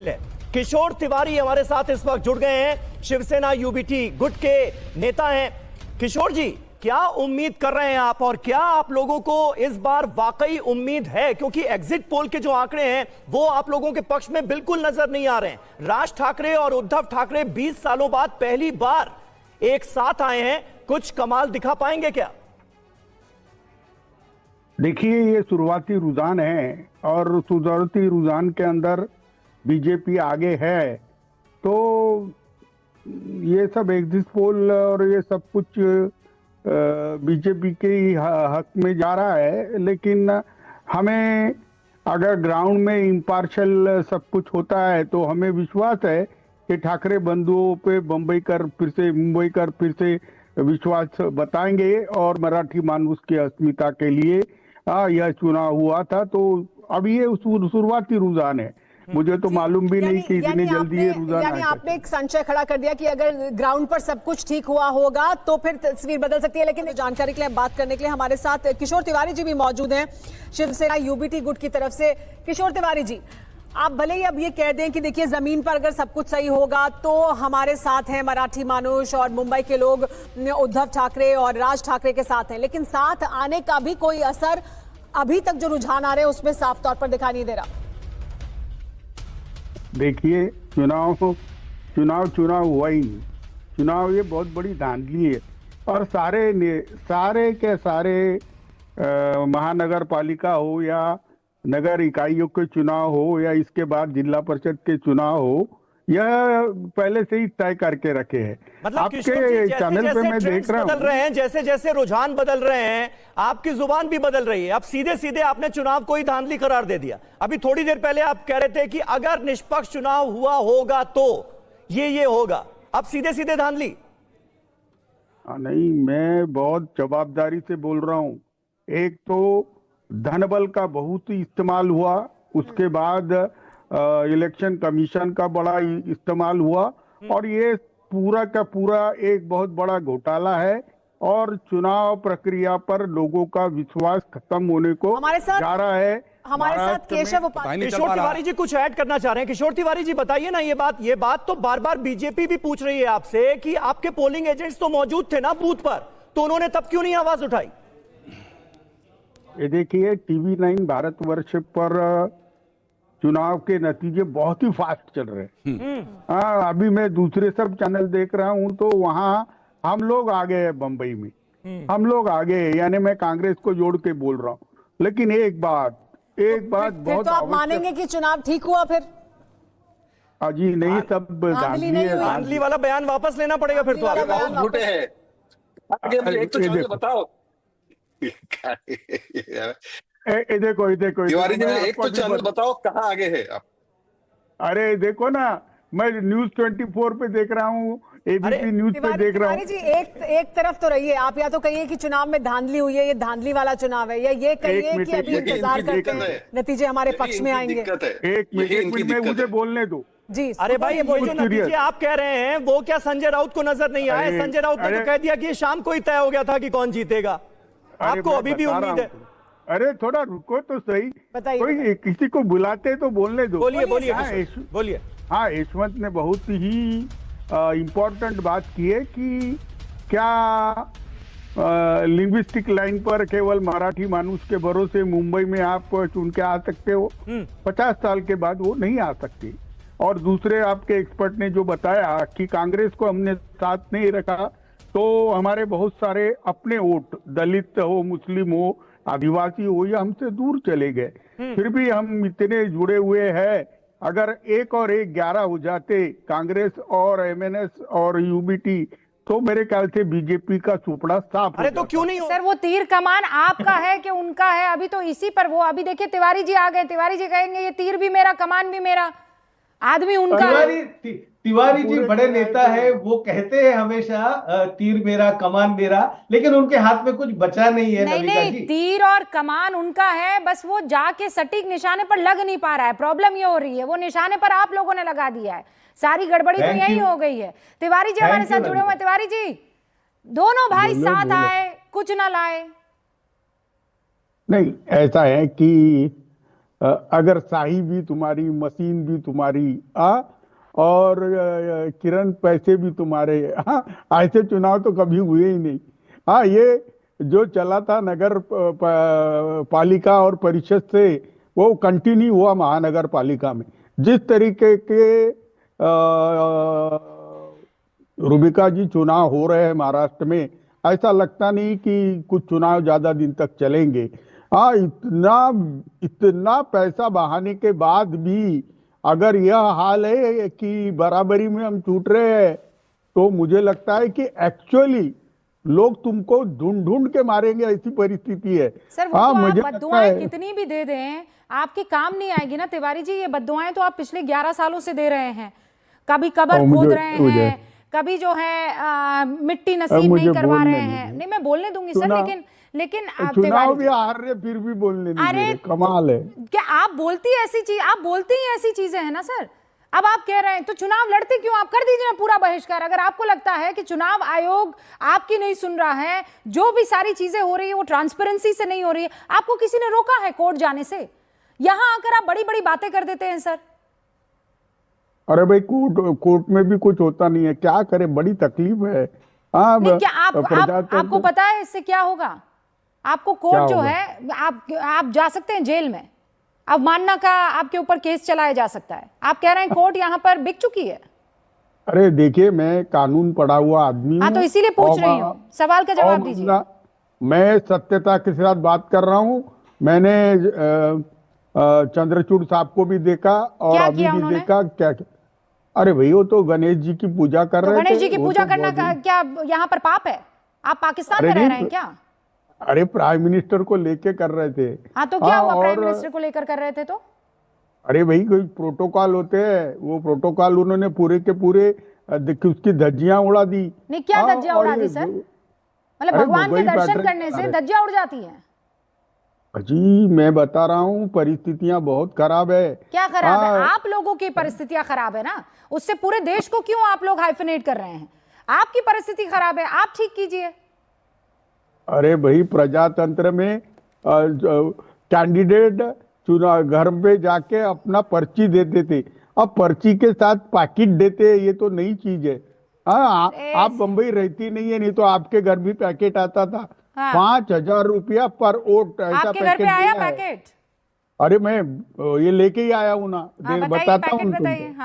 किशोर तिवारी हमारे साथ इस वक्त जुड़ गए हैं, शिवसेना यूबीटी गुट के नेता हैं। किशोर जी, क्या उम्मीद कर रहे हैं आप, और क्या आप लोगों को इस बार वाकई उम्मीद है? क्योंकि एग्जिट पोल के जो आंकड़े हैं वो आप लोगों के पक्ष में बिल्कुल नजर नहीं आ रहे हैं। राज ठाकरे और उद्धव ठाकरे 20 सालों बाद पहली बार एक साथ आए हैं, कुछ कमाल दिखा पाएंगे क्या? देखिए, ये शुरुआती रुझान है और शुरुआती रुझान के अंदर बीजेपी आगे है, तो ये सब एग्जिट पोल और ये सब कुछ बीजेपी के ही हक में जा रहा है। लेकिन हमें अगर ग्राउंड में इम्पार्शल सब कुछ होता है तो हमें विश्वास है कि ठाकरे बंधुओं पे मुंबई कर फिर से विश्वास बताएंगे और मराठी मानुष की अस्मिता के लिए यह चुनाव हुआ था। तो अभी ये शुरुआती रुझान है, मुझे तो मालूम भी नहीं कि इतनी जल्दी ये रुझान यानी आपने एक संशय खड़ा कर दिया कि अगर ग्राउंड पर सब कुछ ठीक हुआ होगा तो फिर तस्वीर बदल सकती है। लेकिन जानकारी के लिए बात करने के लिए हमारे साथ किशोर तिवारी जी भी मौजूद हैं, शिवसेना यूबीटी गुट की तरफ से। किशोर तिवारी जी, आप भले ही अब ये कह दें कि देखिए जमीन पर अगर सब कुछ सही होगा तो हमारे साथ हैं मराठी मानुष और मुंबई के लोग उद्धव ठाकरे और राज ठाकरे के साथ हैं, लेकिन साथ आने का भी कोई असर अभी तक जो रुझान आ रहे हैं उसमें साफ तौर पर दिखाई नहीं दे रहा। देखिए, चुनाव हुआ ही नहीं। चुनाव ये बहुत बड़ी धांधली है और सारे के सारे महानगर पालिका हो या नगर इकाइयों के चुनाव हो या इसके बाद जिला परिषद के चुनाव हो, यह पहले से ही तय करके रखे हैं। मतलब आपके चैनल पे मैं देख रहा हूँ, बदल रहे हैं, जैसे जैसे रुझान बदल रहे हैं आपकी जुबान भी बदल रही है। अब सीधे सीधे आपने चुनाव को ही धांधली करार दे दिया। अभी थोड़ी देर पहले आप कह रहे थे कि अगर निष्पक्ष चुनाव हुआ होगा तो ये होगा, अब सीधे सीधे धांधली। नहीं, मैं बहुत जवाबदारी से बोल रहा हूँ। एक तो धन बल का बहुत ही इस्तेमाल हुआ, उसके बाद इलेक्शन कमीशन का बड़ा इस्तेमाल हुआ और ये पूरा का पूरा एक बहुत बड़ा घोटाला है और चुनाव प्रक्रिया पर लोगों का विश्वास खत्म होने को जा रहा है। हमारे साथ केशव उपाध्याय। किशोर तिवारी जी कुछ ऐड करना चाह रहे हैं। किशोर तिवारी जी बताइए ना, ये बात तो बार बार बीजेपी भी पूछ रही है आपसे कि आपके पोलिंग एजेंट्स तो मौजूद थे ना बूथ पर, तो उन्होंने तब क्यों नहीं आवाज उठाई? ये देखिए, टीवी 9 भारतवर्ष पर चुनाव के नतीजे बहुत ही फास्ट चल रहे हैं। अभी मैं दूसरे सब चैनल देख रहा हूं तो वहां हम लोग आगे हैं, बंबई में हम लोग आगे हैं, यानी मैं कांग्रेस को जोड़ के बोल रहा हूं। लेकिन एक बात बहुत तो आप मानेंगे कि चुनाव ठीक हुआ फिर? अजी नहीं, सब धांधली वाला बयान वापस लेना पड़ेगा फिर तो। बहुत झूठे हैं। एक तो बताओ देखो तिवारी जी, एक तो चैनल बताओ कहाँ आगे है आप? अरे देखो ना, मैं न्यूज 24 पे देख रहा हूँ, एबीपी न्यूज पे देख रहा हूँ। जी एक तरफ तो रहिए आप, या तो कहिए कि चुनाव में धांधली हुई है, ये धांधली वाला चुनाव है, या ये कहिए कि अभी इंतजार करते हैं नतीजे हमारे पक्ष में आएंगे। एक मिनट में मुझे बोलने दो जी। अरे भाई, वो जो नतीजे आप कह रहे हैं वो क्या संजय राउत को नजर नहीं आए? संजय राउत ने तो कह दिया कि शाम को ही तय हो गया था कि कौन जीतेगा। आपको अभी भी उम्मीद है? अरे थोड़ा रुको तो सही, कोई किसी को बुलाते तो बोलने दो। बोलिए। हाँ, यशवंत ने बहुत ही इम्पोर्टेंट बात की है कि क्या लिंग्विस्टिक लाइन पर केवल मराठी मानुष के भरोसे मुंबई में आप चुन के आ सकते हो? 50 साल के बाद वो नहीं आ सकती। और दूसरे आपके एक्सपर्ट ने जो बताया कि कांग्रेस को हमने साथ नहीं रखा तो हमारे बहुत सारे अपने वोट, दलित हो, मुस्लिम हो, आदिवासी हो, या हमसे दूर चले गए। फिर भी हम इतने जुड़े हुए हैं, अगर 1 और 1 11 हो जाते कांग्रेस और एमएनएस और यूबीटी, तो मेरे ख्याल से बीजेपी का सुपड़ा साफ। अरे तो क्यों नहीं सर, वो तीर कमान आपका है कि उनका है? अभी तो इसी पर वो, अभी देखिए तिवारी जी आ गए, तिवारी जी कहेंगे ये तीर भी मेरा, कमान भी मेरा, आदमी उनका है। तिवारी जी बड़े नेता है, वो कहते हैं हमेशा तीर मेरा कमान मेरा, लेकिन उनके हाथ में कुछ बचा नहीं है। नहीं, तीर और कमान उनका है, बस वो जाके सटीक निशाने पर लग नहीं पा रहा है। प्रॉब्लम ये हो रही है, वो निशाने पर आप लोगों ने लगा दिया है। सारी गड़बड़ी तो यही हो गई है। तिवारी जी हमारे साथ जुड़े हुए। तिवारी जी, दोनों भाई साथ आए, कुछ ना लाए। नहीं, ऐसा है कि अगर शाही भी तुम्हारी, मशीन भी तुम्हारी, और किरण पैसे भी तुम्हारे। ऐसे चुनाव तो कभी हुए ही नहीं। ये जो चला था नगर पालिका और परिषद से, वो कंटिन्यू हुआ महानगर पालिका में। जिस तरीके के रूबिका जी चुनाव हो रहे हैं महाराष्ट्र में, ऐसा लगता नहीं कि कुछ चुनाव ज्यादा दिन तक चलेंगे। इतना पैसा बहाने के बाद भी अगर यह हाल है कि बराबरी में हम छूट रहे हैं, तो मुझे लगता है कि एक्चुअली लोग तुमको ढूंढ ढूंढ के मारेंगे, ऐसी परिस्थिति है। सर वो तो आप बद्दुआएं कितनी भी दे दें आपके काम नहीं आएगी ना तिवारी जी। ये बद्दुआएं तो आप पिछले 11 सालों से दे रहे हैं। कभी कब्र खोद रहे हैं, कभी जो है मिट्टी नसीब नहीं करवा रहे हैं। नहीं मैं बोलने दूंगी सर, लेकिन चुनाव भी हार रहे फिर भी बोलने नहीं दे रहे। कमाल है। क्या आप बोलती ही ऐसी चीजें हैं ना सर। अब आप कह रहे हैं तो चुनाव लड़ते क्यों? आप कर दीजिए ना पूरा बहिष्कार। अगर आपको लगता है कि चुनाव आयोग आपकी नहीं सुन रहा है, जो भी सारी चीजें हो रही है वो ट्रांसपेरेंसी से नहीं हो रही है, आपको किसी ने रोका है कोर्ट जाने से? यहां आकर आप बड़ी बड़ी बातें कर देते हैं सर। अरे भाई कोर्ट में भी कुछ होता नहीं है, क्या करे, बड़ी तकलीफ है। क्या आपको पता है इससे क्या होगा? आपको कोर्ट जो है, आप जा सकते हैं जेल में, अवमानना का आपके ऊपर केस चलाया जा सकता है। आप कह रहे हैं कोर्ट यहाँ पर बिक चुकी है। अरे देखिए, मैं कानून पढ़ा हुआ आदमी हूँ, तो इसीलिए पूछ रही हूँ, सवाल का जवाब दीजिए। मैं सत्यता के साथ बात कर रहा हूँ। मैंने चंद्रचूड़ साहब को भी देखा और अभी भी देखा। क्या? अरे भाई वो तो गणेश जी की पूजा कर रहे थे। गणेश जी की पूजा करना क्या यहाँ पर पाप है? आप पाकिस्तान में रह रहे हैं क्या? अरे प्राइम मिनिस्टर को लेके कर रहे थे। तो क्या हुआ? प्राइम मिनिस्टर को लेकर कर रहे थे तो? अरे भाई कोई प्रोटोकॉल होते हैं, वो प्रोटोकॉल उन्होंने पूरे के पूरे उसकी धज्जियां उड़ा दी। नहीं क्या धज्जियां उड़ा दी सर? मतलब भगवान के दर्शन करने से धज्जियां उड़ जाती हैं? जी मैं बता रहा हूँ, परिस्थितियां बहुत खराब है। क्या खराब है? आप लोगों की परिस्थितियां खराब है ना, उससे पूरे देश को क्यों आप लोग हाइफेनेट कर रहे हैं? आपकी परिस्थिति खराब है, आप ठीक कीजिए। अरे भाई प्रजातंत्र में कैंडिडेट चुनाव घर पे जाके अपना पर्ची देते थे, अब पर्ची के साथ पैकेट देते, ये तो नई चीज है। आप बंबई रहती नहीं है, नहीं तो आपके घर भी पैकेट आता था। 5,000 रुपया पर वोट, ऐसा आपके घर पे आया पैकेट? अरे मैं ये लेके ही आया हूँ ना। बताता हूँ।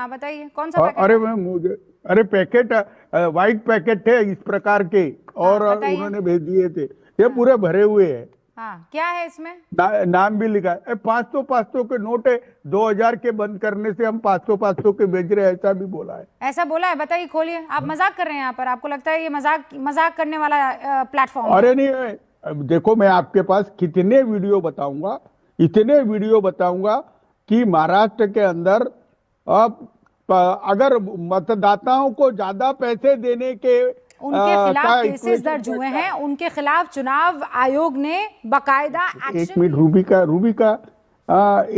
बताइए कौन सा पैकेट? अरे पैकेट व्हाइट पैकेट थे इस प्रकार के, और उन्होंने भेज दिए थे। ये पूरे भरे हुए हैं। क्या है इसमें? नाम भी लिखा है। 500 के नोट है, 2000 के बंद करने से हम 500 के भेज रहे हैं, ऐसा भी बोला है। ऐसा बोला है? बताइए, खोलिए। आप मजाक कर रहे हैं यहाँ पर? आपको लगता है ये मजाक करने वाला प्लेटफॉर्म? अरे नहीं, देखो मैं आपके पास कितने वीडियो बताऊंगा, इतने वीडियो बताऊंगा कि महाराष्ट्र के अंदर अगर मतदाताओं को ज्यादा पैसे देने के उनके खिलाफ केसेस दर्ज हुए हैं, उनके खिलाफ चुनाव आयोग ने बकायदा एक्शन। एक मिनट, रूबिका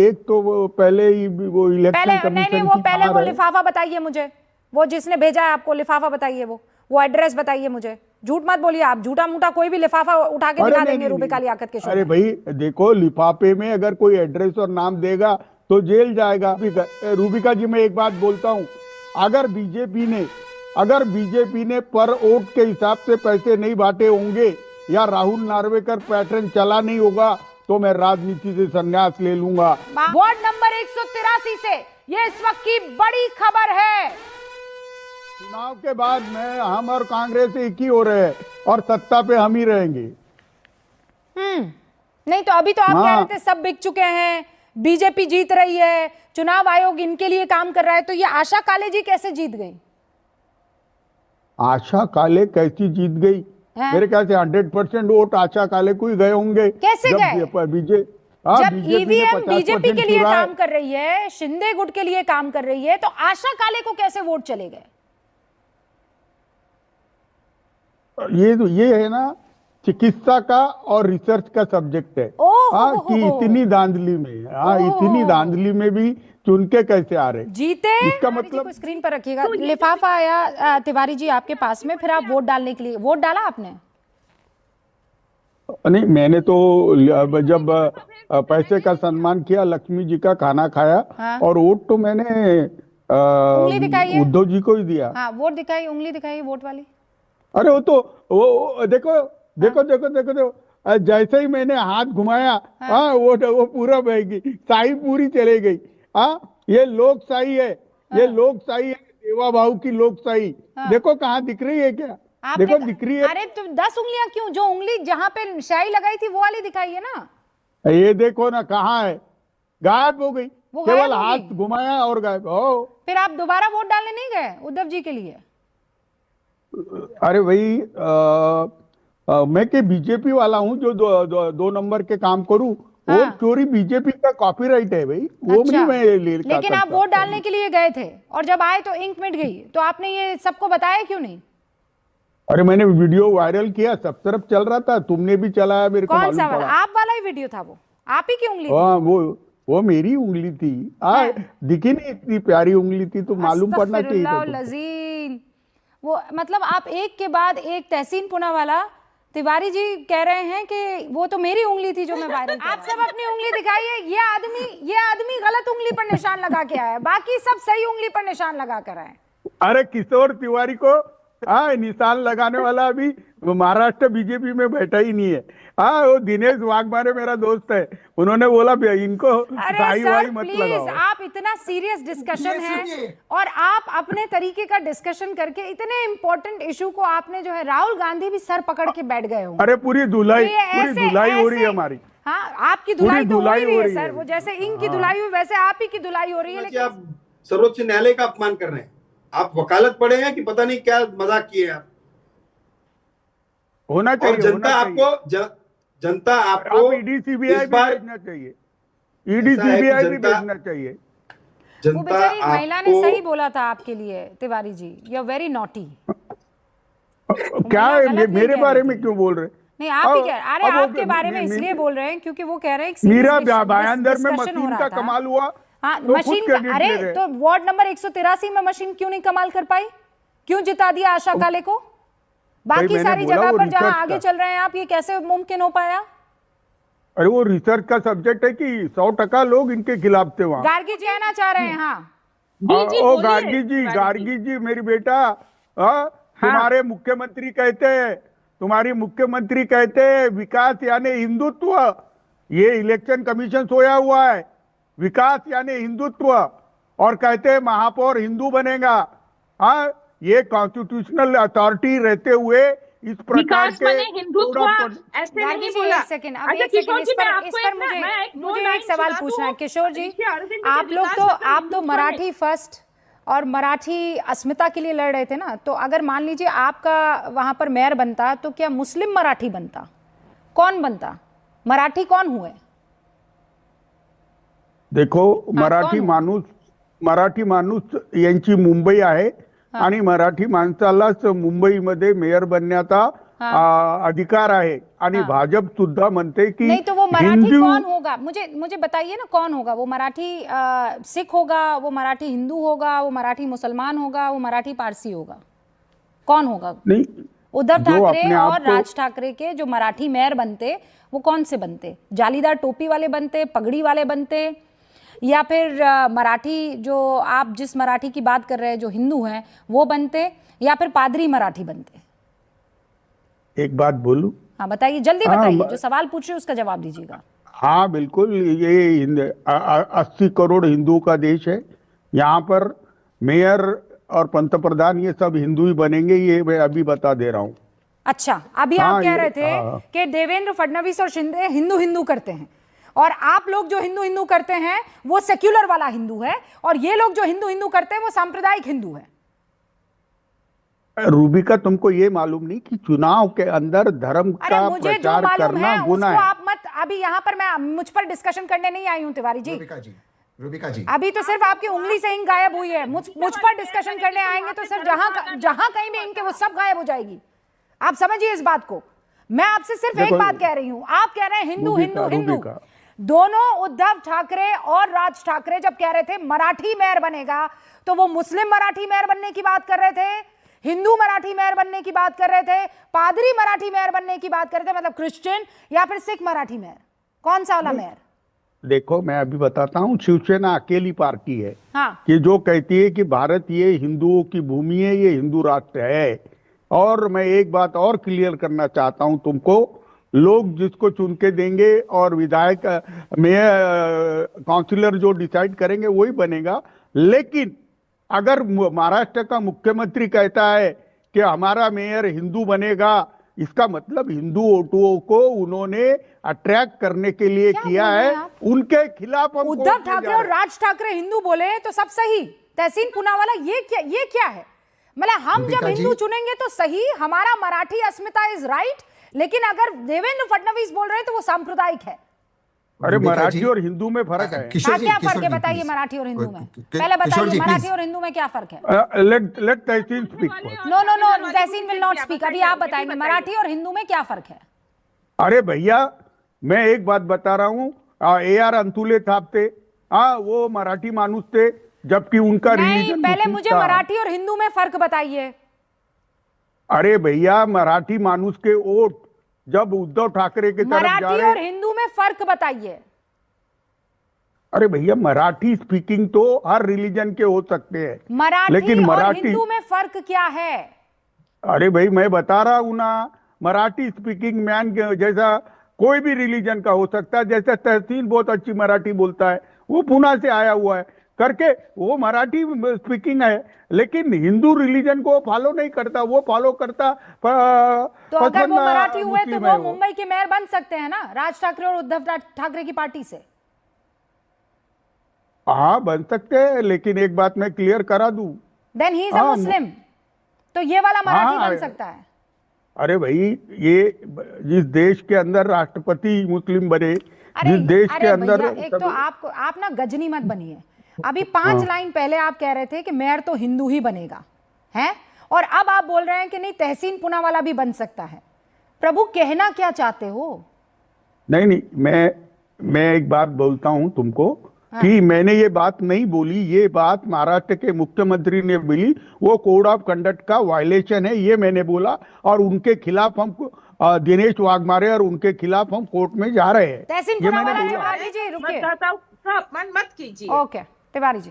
एक तो वो पहले ही वो इलेक्शन कमीशन नहीं, वो पहले वो लिफाफा बताइए मुझे, वो जिसने भेजा है आपको लिफाफा बताइए, वो एड्रेस बताइए मुझे। झूठ मत बोलिए आप, झूठा मूठा कोई भी लिफाफा उठा के दिखा देंगे रूबिका लियाकत के शो। अरे भाई देखो, लिफाफे में अगर कोई एड्रेस और नाम देगा तो जेल जाएगा। रूबिका जी मैं एक बात बोलता हूँ, अगर बीजेपी ने पर वोट के हिसाब से पैसे नहीं बांटे होंगे या राहुल नार्वेकर पैटर्न चला नहीं होगा तो मैं राजनीति से संन्यास ले लूंगा। वार्ड नंबर 183 से ये इस वक्त की बड़ी खबर है। चुनाव के बाद में हम और कांग्रेस एक ही हो रहे हैं और सत्ता पे हम ही रहेंगे। नहीं तो अभी तो आप कह रहे थे सब बिक चुके हैं, बीजेपी जीत रही है, चुनाव आयोग इनके लिए काम कर रहा है, तो ये आशा काले जी कैसे जीत गई? आशा काले कैसी जीत गई? मेरे ख्याल से 100% वोट आशा काले को ही गए होंगे। कैसे गए? जब ईवीएम बीजेपी के लिए काम कर रही है, शिंदे गुट के लिए काम कर रही है, तो आशा काले को कैसे वोट चले गए? ये है ना, चिकित्सा का और रिसर्च का सब्जेक्ट है। कि इतनी धांधली में भी चुन के कैसे आ रहे जीते। इसका मतलब को स्क्रीन पर रखिएगा। लिफाफा आया तिवारी जी आपके पास में, फिर आप वोट डालने के लिए वोट डाला आपने? नहीं, मैंने तो जब पैसे का सम्मान किया, लक्ष्मी जी का खाना खाया, हाँ। और वोट तो मैंने उंगली दिखाइए। उद्धव जी को ही दिया। हाँ, वोट दिखाइए, उंगली दिखाइए वोट वाली। अरे वो तो वो देखो देखो देखो देखो देखो, जैसे ही मैंने हाथ घुमाया, हाँ, वो पूरा बह गई, शाही पूरी चले गई। हाँ, ये लोकशाही है, ये लोकशाही है, सेवा भाव की लोकशाही। देखो कहाँ दिख रही है क्या? देखो दिख रही है। अरे तो 10 उंगलियां क्यों? जो उंगली जहां पे शाही लगाई थी वो वाली दिखाइए ना। ये देखो ना, कहाँ है, गायब हो गई। वो गायब केवल हो हाथ गई। घुमाया और गायब हो। फिर आप दोबारा वोट डालने नहीं गए उद्धव जी के लिए? अरे भाई, मैं के बीजेपी वाला हूँ, जो दो नंबर के काम करूँ। वो चोरी बीजेपी का कॉपीराइट है भाई, वो अच्छा। नहीं मैं ले लेकिन आप वोट डालने के लिए गए थे और जब आए तो इंक मिट गई, तो आपने ये सबको बताया क्यों नहीं? अरे मैंने वीडियो वायरल किया, सब तरफ चल रहा था, तुमने भी चलाया, मेरे को कौन सा मालूम वाला? पड़ा। आप वाला ही वीडियो था वो? आप ही की उंगली थी? हाँ, वो मेरी उंगली थी। दिखी नहीं, इतनी प्यारी उंगली थी, तो मालूम पड़ना चाहिए था तुमको। लजील। वो मतलब आप एक के बाद एक तहसीन पूनावाला तिवारी जी कह रहे हैं कि वो तो मेरी उंगली थी जो मैं वायरल। आप सब अपनी उंगली दिखाइए। ये आदमी गलत उंगली पर निशान लगा के आया है, बाकी सब सही उंगली पर निशान लगा कर आए। अरे किशोर तिवारी को निशान लगाने वाला अभी महाराष्ट्र बीजेपी में बैठा ही नहीं है। वो दिनेश वाघमारे मेरा दोस्त है, उन्होंने बोला इनको अरे सर मत प्लीज, लगाओ। आप इतना सीरियस डिस्कशन है और आप अपने तरीके का डिस्कशन करके इतने इंपॉर्टेंट इशू को आपने जो है, राहुल गांधी भी सर पकड़ के बैठ गए हो। अरे पूरी धुलाई हो रही है हमारी। हाँ, आपकी धुलाई तो हो रही है सर, है। वो जैसे इंक की धुलाई हुई वैसे आप ही की धुलाई हो रही है। लेकिन आप सर्वोच्च न्यायालय का अपमान कर रहे हैं। आप वकालत पढ़े हैं कि पता नहीं क्या मजाक किए आप? होना चाहिए। और जनता आपको ईडी सीबीआई भी भेजना चाहिए, ईडी सीबीआई भी भेजना चाहिए। वो बेचारी महिला ने सही बोला था आपके लिए Tiwari ji, you are very naughty. क्या है, मेरे बारे में क्यों बोल रहे? नहीं, आप ही कह, अरे आपके बारे में इसलिए बोल रहे हैं क्योंकि वो कह रहे हैं मेरा बयानदर में मशीन का कमाल हुआ। हाँ, तो मशीन का, अरे तो वार्ड नंबर 183 में मशीन क्यों नहीं कमाल कर पाई? क्यों जिता दिया आशा काले को? बाकी सारी जगह पर जहां आगे चल रहे हैं आप, ये कैसे मुमकिन हो पाया? अरे वो रिसर्च का सब्जेक्ट है कि 100% लोग इनके खिलाफ थे वहां। गार्गी जी आना चाह रहे हैं। हाँ, गार्गी जी मेरी बेटा, तुम्हारे मुख्यमंत्री कहते हैं विकास यानी हिंदुत्व। ये इलेक्शन कमीशन सोया हुआ है, विकास यानी हिंदुत्व, और कहते हैं महापौर हिंदू बनेगा। ये कॉन्स्टिट्यूशनल अथॉरिटी रहते हुए इस प्रकार के हिंदुत्व ऐसे नहीं बोला। एक सेकंड, इस पर मुझे एक सवाल पूछना है किशोर जी। आप तो मराठी फर्स्ट और मराठी अस्मिता के लिए लड़ रहे थे ना, तो अगर मान लीजिए आपका वहां पर मेयर बनता तो क्या मुस्लिम मराठी बनता? कौन बनता? मराठी कौन हुए? देखो, मराठी माणूस यांची मुंबई आहे आणि मराठी माणसालाच मुंबईमध्ये मेयर बनण्याचा अधिकार आहे आणि भाजप सुद्धा म्हणते की नहीं, तो वो मराठी कौन होगा? मुझे बताइए ना, कौन होगा वो? मराठी सिख होगा, वो मराठी हिंदू होगा, वो मराठी मुसलमान होगा, वो मराठी पारसी होगा? कौन होगा? नहीं, उद्धव ठाकरे और राज ठाकरे के जो मराठी मेयर बनते वो कौन से बनते? जालीदार टोपी वाले बनते, पगड़ी वाले बनते, या फिर मराठी जो आप जिस मराठी की बात कर रहे हैं जो हिंदू हैं वो बनते, या फिर पादरी मराठी बनते? एक बात बोलूं? हाँ बताइए, जल्दी बताइए, जो सवाल पूछ रहे हैं उसका जवाब दीजिएगा। हाँ बिल्कुल, ये 80 करोड़ हिंदुओं का देश है, यहाँ पर मेयर और पंतप्रधान ये सब हिंदू ही बनेंगे, ये मैं अभी बता दे रहा हूँ। अच्छा, अभी आप कह रहे थे कि देवेंद्र फडणवीस और शिंदे हिंदू हिंदू करते हैं, और आप लोग जो हिंदू हिंदू करते हैं वो सेक्युलर वाला हिंदू है, और ये लोग जो हिंदू हिंदू करते हैं वो सांप्रदायिक हिंदू है। रूबिका, तुमको ये मालूम नहीं कि चुनाव के अंदर धर्म का प्रचार करना गुनाह है? आप मत, अभी यहाँ पर मैं मुझ पर डिस्कशन करने नहीं आई हूँ तिवारी जी। रूबिका जी, अभी तो सिर्फ आपकी उंगली से ही गायब हुई है। मुझ पर डिस्कशन करने आएंगे तो सर जहां कहीं भी इनके वो सब गायब हो जाएगी। आप समझिए इस बात को। मैं आपसे सिर्फ एक बात कह रही हूं, आप कह रहे हैं हिंदू हिंदू हिंदू। दोनों उद्धव ठाकरे और राज ठाकरे जब कह रहे थे मराठी मेयर बनेगा, तो वो मुस्लिम मराठी मेयर बनने की बात कर रहे थे हिंदू मराठी मेयर बनने की बात कर रहे थे, पादरी मराठी मेयर बनने की बात कर रहे थे, मतलब क्रिश्चियन या फिर सिख मराठी मेयर, कौन सा वाला मेयर? देखो मैं अभी बताता हूँ, शिवसेना अकेली पार्टी है हाँ। कि जो कहती है कि भारत ये हिंदुओं की भूमि है, ये हिंदू राष्ट्र है। और मैं एक बात और क्लियर करना चाहता हूँ तुमको, लोग जिसको चुन के देंगे और विधायक मेयर काउंसिलर जो डिसाइड करेंगे वही बनेगा। लेकिन अगर महाराष्ट्र का मुख्यमंत्री कहता है कि हमारा मेयर हिंदू बनेगा, इसका मतलब हिंदू वोटुओं को उन्होंने अट्रैक्ट करने के लिए किया है, उनके खिलाफ हम उद्धव ठाकरे और राज ठाकरे हिंदू बोले तो सब सही, तहसीन पूनावाला ये क्या है? मतलब हम जब हिंदू चुनेंगे तो सही, हमारा मराठी अस्मिता इज राइट, लेकिन अगर देवेंद्र फडणवीस बोल रहे हैं तो वो सांप्रदायिक है। अरे मराठी और हिंदू में फर्क है। क्या फर्क है बताइए मराठी और हिंदू में? पहले बताइए मराठी और हिंदू में क्या फर्क है? Let Tahseen speak. No, Tahseen will not speak. अभी आप बताएंगे मराठी और हिंदू में क्या फर्क है? अरे भैया मैं एक बात बता रहा हूँ, AR अंतुले साहब थे, वो मराठी मानुस थे, जबकि उनका रिलीजन पहले मुझे मराठी और हिंदू में फर्क बताइए। अरे भैया मराठी मानुस के वोट जब उद्धव ठाकरे के तरफ जा रहे, मराठी और हिंदू में फर्क बताइए। अरे भैया मराठी स्पीकिंग तो हर रिलीजन के हो सकते हैं, लेकिन मराठी और हिंदू में फर्क क्या है? अरे भाई मैं बता रहा हूं ना, मराठी स्पीकिंग मैन जैसा कोई भी रिलीजन का हो सकता है। जैसे तहसीन बहुत अच्छी मराठी बोलता है, वो पुणे से आया हुआ है करके, वो मराठी स्पीकिंग है, लेकिन हिंदू रिलीजन को फॉलो नहीं करता, वो फॉलो करता तो अगर वो मराठी हुए तो वो मुंबई के मेयर बन सकते हैं ना, राज ठाकरे और उद्धव ठाकरे की पार्टी से। हाँ बन सकते हैं, लेकिन एक बात मैं क्लियर करा दूं, देन ही इज अ मुस्लिम, तो ये वाला मराठी बन सकता है। अरे भाई ये जिस देश के अंदर राष्ट्रपति मुस्लिम बने, जिस देश के अंदर, एक तो आप ना गजनी मत बनिए। अभी 5 लाइन पहले आप कह रहे थे कि मेयर तो हिंदू ही बनेगा, है, और अब आप बोल रहे हैं कि नहीं तहसीन पूनावाला भी बन सकता है। प्रभु कहना क्या चाहते हो? नहीं, मैं एक बात बोलता हूं तुमको, कि मैंने ये बात नहीं बोली, ये बात महाराष्ट्र के मुख्यमंत्री ने बोली, वो कोड ऑफ कंडक्ट का वायलेशन है, ये मैंने बोला, और उनके खिलाफ हम दिनेश वाघमारे और उनके खिलाफ हम कोर्ट में जा रहे हैं। तहसीन पूनावाला तिवारी जी रुकिए, अपमान मत कीजिए। ओके तिवारी जी।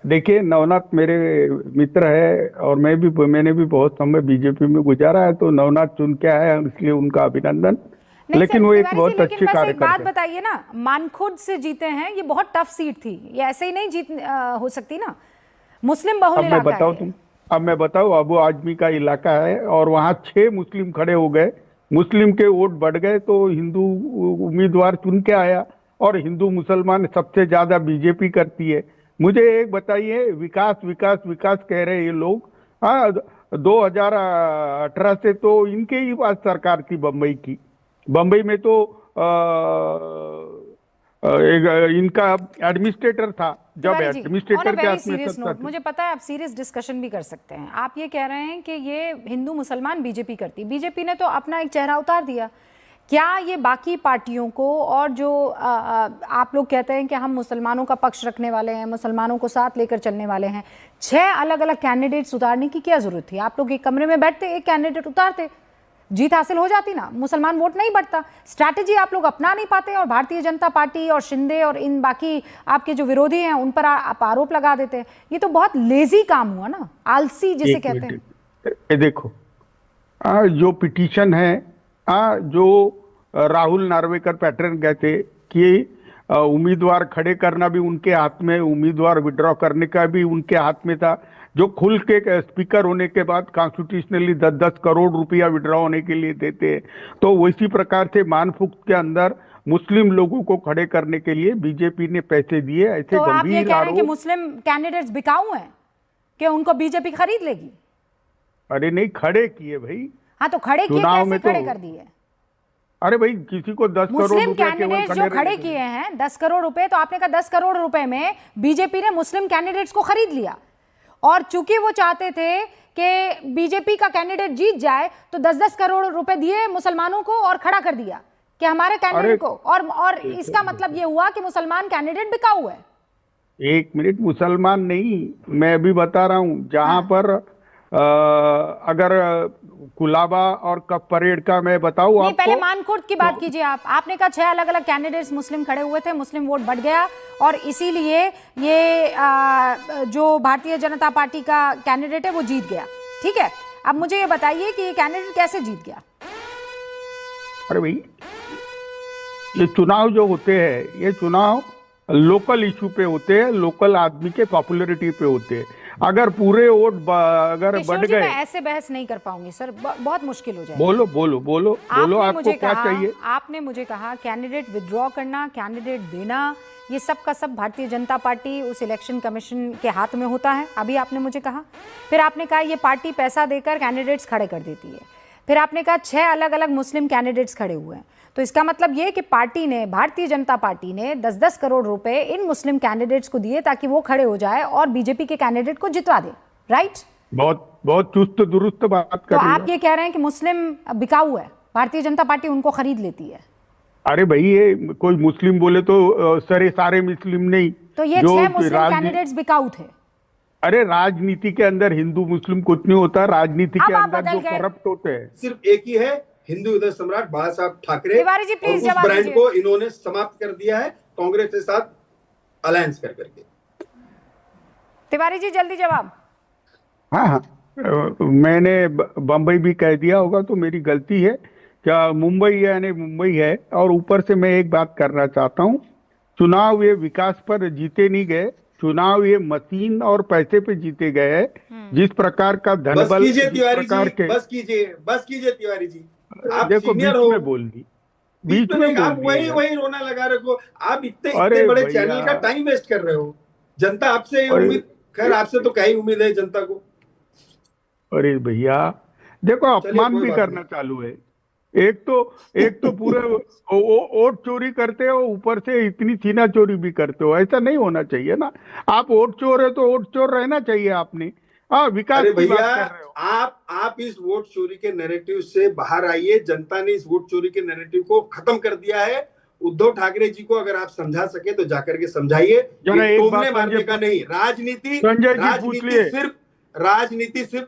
देखिए नवनाथ मेरे मित्र है, और मैंने भी बहुत समय बीजेपी में गुजारा है, तो नवनाथ चुन के आया है, इसलिए उनका अभिनंदन। लेकिन वो एक बहुत अच्छे कार्यकर्ता। बात बताइए ना, मानखुर्द से जीते हैं, ये बहुत टफ सीट थी, ये ऐसे ही नहीं जीत हो सकती ना, मुस्लिम बहुल इलाका है। अब मैं बताऊं, अबू आजमी का इलाका है और वहां 6 मुस्लिम खड़े हो गए, मुस्लिम के वोट बढ़ गए, तो हिंदू उम्मीदवार चुन के आया, और हिंदू मुसलमान सबसे ज्यादा बीजेपी करती है। मुझे एक बताइए, विकास विकास विकास कह रहे ये लोग, 2018 से तो इनके ही पास सरकार थी बम्बई की, बम्बई में तो इनका एडमिनिस्ट्रेटर था, जब एडमिनिस्ट्रेटर के हाथ में सत्ता थी। मुझे पता है आप सीरियस डिस्कशन भी कर सकते हैं। आप ये कह रहे हैं कि ये हिंदू मुसलमान बीजेपी करती, बीजेपी ने तो अपना एक चेहरा उतार दिया, क्या ये बाकी पार्टियों को, और जो आप लोग कहते हैं कि हम मुसलमानों का पक्ष रखने वाले हैं, मुसलमानों को साथ लेकर चलने वाले हैं, 6 अलग अलग कैंडिडेट्स उतारने की क्या जरूरत थी? आप लोग एक कमरे में बैठते, एक कैंडिडेट उतारते, जीत हासिल हो जाती ना, मुसलमान वोट नहीं बढ़ता। स्ट्रैटेजी आप लोग अपना नहीं पाते, और भारतीय जनता पार्टी और शिंदे और इन बाकी आपके जो विरोधी हैं उन पर आप आरोप लगा देते हैं। ये तो बहुत लेजी काम हुआ ना, आलसी जिसे कहते हैं। देखो जो पिटीशन है, जो राहुल नार्वेकर पैटर्न कहते कि उम्मीदवार खड़े करना भी उनके हाथ में, उम्मीदवार विड्रॉ करने का भी उनके हाथ में था, जो खुल के स्पीकर होने के बाद कॉन्स्टिट्यूशनली 10-10 करोड़ रुपया विड्रॉ होने के लिए देते हैं। तो वैसी प्रकार से मानफुक्त के अंदर मुस्लिम लोगों को खड़े करने के लिए बीजेपी ने पैसे दिए। ऐसे तो आप ये कह रहे हैं कि गंभीर मुस्लिम कैंडिडेट्स बिकाऊ हैं, कि उनको बीजेपी खरीद लेगी? अरे नहीं, खड़े किए भाई। हाँ तो खड़े किए, कैसे खड़े कर दिए? अरे भाई किसी को 10 करोड़ मुस्लिम कैंडिडेट्स जो खड़े किए हैं 10 करोड़ रुपए, तो आपने कहा 10 करोड़ रुपए में बीजेपी ने मुस्लिम कैंडिडेट्स को खरीद लिया, और चूंकि वो चाहते थे कि बीजेपी का कैंडिडेट जीत जाए, तो 10-10 करोड़ रुपए दिए मुसलमानों को और खड़ा कर दिया कि हमारे कैंडिडेट को, और इसका मतलब ये हुआ कि मुसलमान कैंडिडेट बिकाऊ है। एक मिनट, मुसलमान नहीं, मैं अभी बता रहा हूं, जहां पर अगर कुलाबा और कप परेड का मैं बताऊं नहीं, पहले आपको, मानकोट की बात कीजिए आप। आपने कहा 6 अलग अलग कैंडिडेट्स मुस्लिम खड़े हुए थे, मुस्लिम वोट बढ़ गया और इसीलिए ये जो भारतीय जनता पार्टी का कैंडिडेट है वो जीत गया। ठीक है, अब मुझे ये बताइए कि ये कैंडिडेट कैसे जीत गया? अरे भाई, ये चुनाव जो होते हैं, ये चुनाव लोकल इशू पे होते हैं, लोकल आदमी के पॉपुलैरिटी पे होते हैं। अगर पूरे वोट अगर बढ़ गए, मैं ऐसे बहस नहीं कर पाऊंगी सर, बहुत मुश्किल हो जाएगा। बोलो बोलो बोलो बोलो, आपको क्या चाहिए? आपने मुझे कहा कैंडिडेट विड्रॉ करना, कैंडिडेट देना, ये सब का सब भारतीय जनता पार्टी उस इलेक्शन कमीशन के हाथ में होता है, अभी आपने मुझे कहा। फिर आपने कहा ये पार्टी पैसा देकर कैंडिडेट्स खड़े कर देती है। फिर आपने कहा 6 अलग अलग मुस्लिम कैंडिडेट्स खड़े हुए हैं। तो इसका मतलब ये कि पार्टी ने, भारतीय जनता पार्टी ने 10-10 करोड़ रुपए इन मुस्लिम कैंडिडेट्स को दिए ताकि वो खड़े हो जाए और बीजेपी के कैंडिडेट को जितवा दे। राइट? बहुत चुस्त दुरुस्त बात कर तो रही आप ये कह रहे हैं कि मुस्लिम बिकाऊ है, भारतीय जनता पार्टी उनको खरीद लेती है? अरे भाई, ये कोई मुस्लिम बोले तो सारे मुस्लिम नहीं, तो ये 6 मुस्लिम कैंडिडेट्स बिकाऊ थे। अरे राजनीति के अंदर हिंदू मुस्लिम कुछ नहीं होता, राजनीति के अंदर जो करप्ट होते हैं सिर्फ एक ही है, हिंदू हृदय सम्राट बाला साहब ठाकरे। तिवारी जी प्लीज जवाब ब्रांड को इन्होंने समाप्त कर दिया है कांग्रेस के साथ अलायंस कर करके। तिवारी जी जल्दी जवाब। हाँ, मैंने बम्बई भी कह दिया होगा तो मेरी गलती है। क्या मुंबई यानी मुंबई है। और ऊपर से मैं एक बात करना चाहता हूँ, चुनाव ये विकास पर जीते नहीं गए, चुनाव ये मशीन और पैसे पे जीते गए हैं। जिस प्रकार का धन बल, बस कीजिए तिवारी जी, आप देखो बीच हो, में बोल दी, बीच में आप वही रोना लगा रखो। आप इतने बड़े चैनल का टाइम वेस्ट कर रहे हो। जनता आपसे उम्मीद, खैर आपसे तो क्या ही उम्मीद है जनता को। अरे भैया देखो, अपमान भी करना चालू है। एक तो पूरे वोट चोरी करते हो, ऊपर से इतनी सीना चोरी भी करते हो। ऐसा नहीं होना चाहिए ना। आप वोट चोर है तो वोट चोर रहना चाहिए आपने। विकास की बात कर रहे हो आप इस वोट चोरी के नैरेटिव से बाहर आइए। जनता ने इस वोट चोरी के नैरेटिव को खत्म कर दिया है। उद्धव ठाकरे जी को अगर आप समझा सके तो जाकर के समझाइए। तोड़ने मारने का नहीं, राजनीति सिर्फ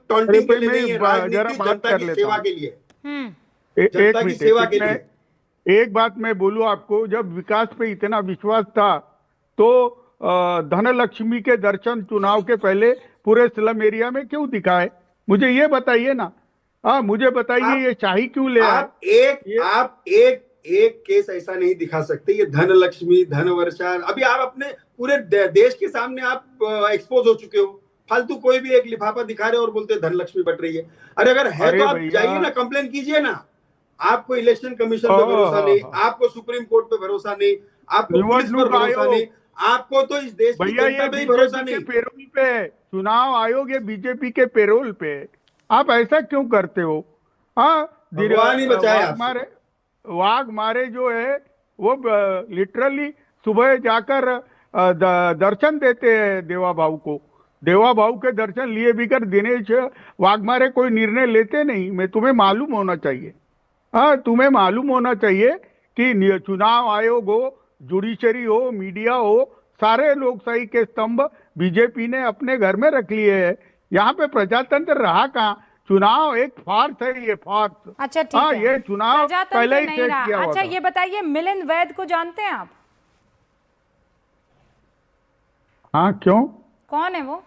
टॉन्टिंग के लिए नहीं है, राजनीति जनता की सेवा के लिए, जनता की सेवा के लिए। एक बात मैं बोलूं आपको, जब विकास पे इतना विश्वास था तो धनलक्ष्मी के दर्शन चुनाव के पहले पूरे स्लम एरिया में क्यों दिखाए? मुझे ये बताइए ना। मुझे बताइए, ये शाही क्यों ले आप एक केस ऐसा नहीं दिखा सकते। ये धनलक्ष्मी, धनवर्षा, अभी आप अपने पूरे देश के सामने आप एक्सपोज हो चुके हो। फालतू कोई भी एक लिफाफा दिखा रहे और बोलते धनलक्ष्मी बट रही है। अगर है तो आप जाइए ना, कंप्लेन कीजिए ना। आपको इलेक्शन कमीशन पे भरोसा नहीं, आपको सुप्रीम कोर्ट पे भरोसा नहीं, आपको पुलिस पर भरोसा नहीं, आपको तो इस देश की जनता पे भरोसा नहीं। पेरोल पे चुनाव आयोग, ये बीजेपी के पेरोल पे, आप ऐसा क्यों करते हो? भगवान ही बचाए। वाघमारे जो है वो लिटरली सुबह जाकर दर्शन देते हैं देवा भाऊ को। देवा भाऊ के दर्शन लिए बिगर दिनेश वाघमारे कोई निर्णय लेते नहीं। मैं तुम्हें मालूम होना चाहिए, तुम्हें मालूम होना चाहिए कि चुनाव आयोग हो, जुडिशरी हो, मीडिया हो, सारे लोकशाही के स्तंभ बीजेपी ने अपने घर में रख लिए हैं। यहाँ पे प्रजातंत्र रहा कहाँ? चुनाव एक फार्स है, ये फार्स। अच्छा ठीक है, ये चुनाव पहले ही सेट किया हुआ। अच्छा ये बताइए, मिलिंद वैद को जानते हैं आप? हाँ, क्यों? कौन है वो?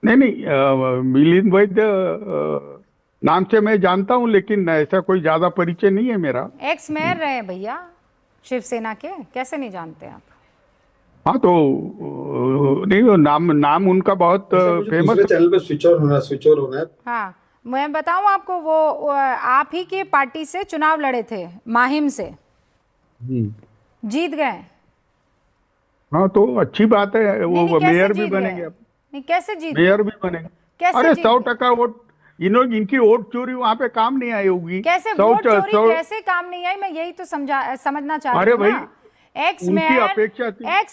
नहीं, मिलिंद वैद नाम से मैं जानता हूं, लेकिन ऐसा कोई ज्यादा परिचय नहीं है मेरा। एक्स मेयर रहे भैया शिवसेना के, कैसे नहीं जानते आप? हाँ तो नहीं, वो नाम उनका बहुत फेमस चैनल पे स्विच ऑन होना है। हाँ, मैं बताऊं आपको, वो आप ही की पार्टी से चुनाव लड़े थे, माहिम से, जीत गए। हाँ तो अच्छी बात है, वो मेयर भी बनेंगे। नहीं, कैसे जीत? मेयर भी बनेंगे। अरे 100% वोट, इनकी वोट चोरी वहाँ पे काम नहीं आई होगी। कैसे वोट चोरी कैसे काम नहीं आई? मैं यही तो समझना चाह रही हूँ ना। एक्स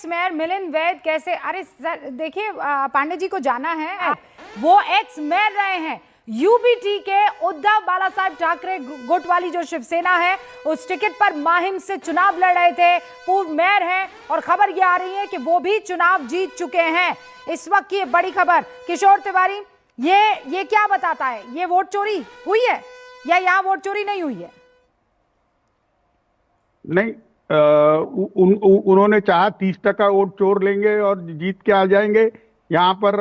मेयर मिलिंद वैद कैसे? अरे सर देखिए, पांडे जी को जाना है, वो एक्स मेयर रहे हैं, यूबीटी के उद्धव बालासाहेब ठाकरे गुट वाली जो शिवसेना है उस टिकट पर माहिम से चुनाव लड़ रहे थे, पूर्व मेयर हैं और खबर ये आ रही है कि वो भी चुनाव जीत चुके हैं। इस वक्त की बड़ी खबर किशोर तिवारी, ये क्या बताता है? ये वोट चोरी हुई है या यहाँ वोट चोरी नहीं हुई है? नहीं, उन्होंने चाहा 30% वोट चोर लेंगे और जीत के आ जाएंगे। यहाँ पर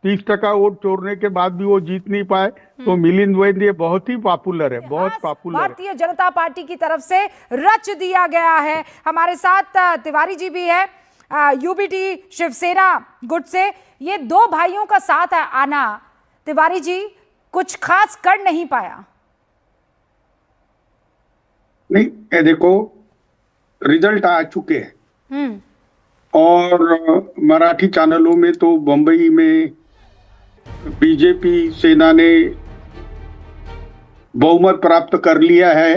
30% वोट चोरने के बाद भी वो जीत नहीं पाए। तो मिलिंद वैद्य ये बहुत ही पॉपुलर है, बहुत पॉपुलर। भारतीय जनता पार्टी की तरफ से रच दिया गया है। हमारे साथ तिवारी जी भी है यूबीटी शिवसेना गुट से। ये दो भाइयों का साथ है आना, तिवारी जी कुछ खास कर नहीं पाया। नहीं, ये देखो रिजल्ट आ चुके हैं और मराठी चैनलों में तो बंबई में बीजेपी सेना ने बहुमत प्राप्त कर लिया है,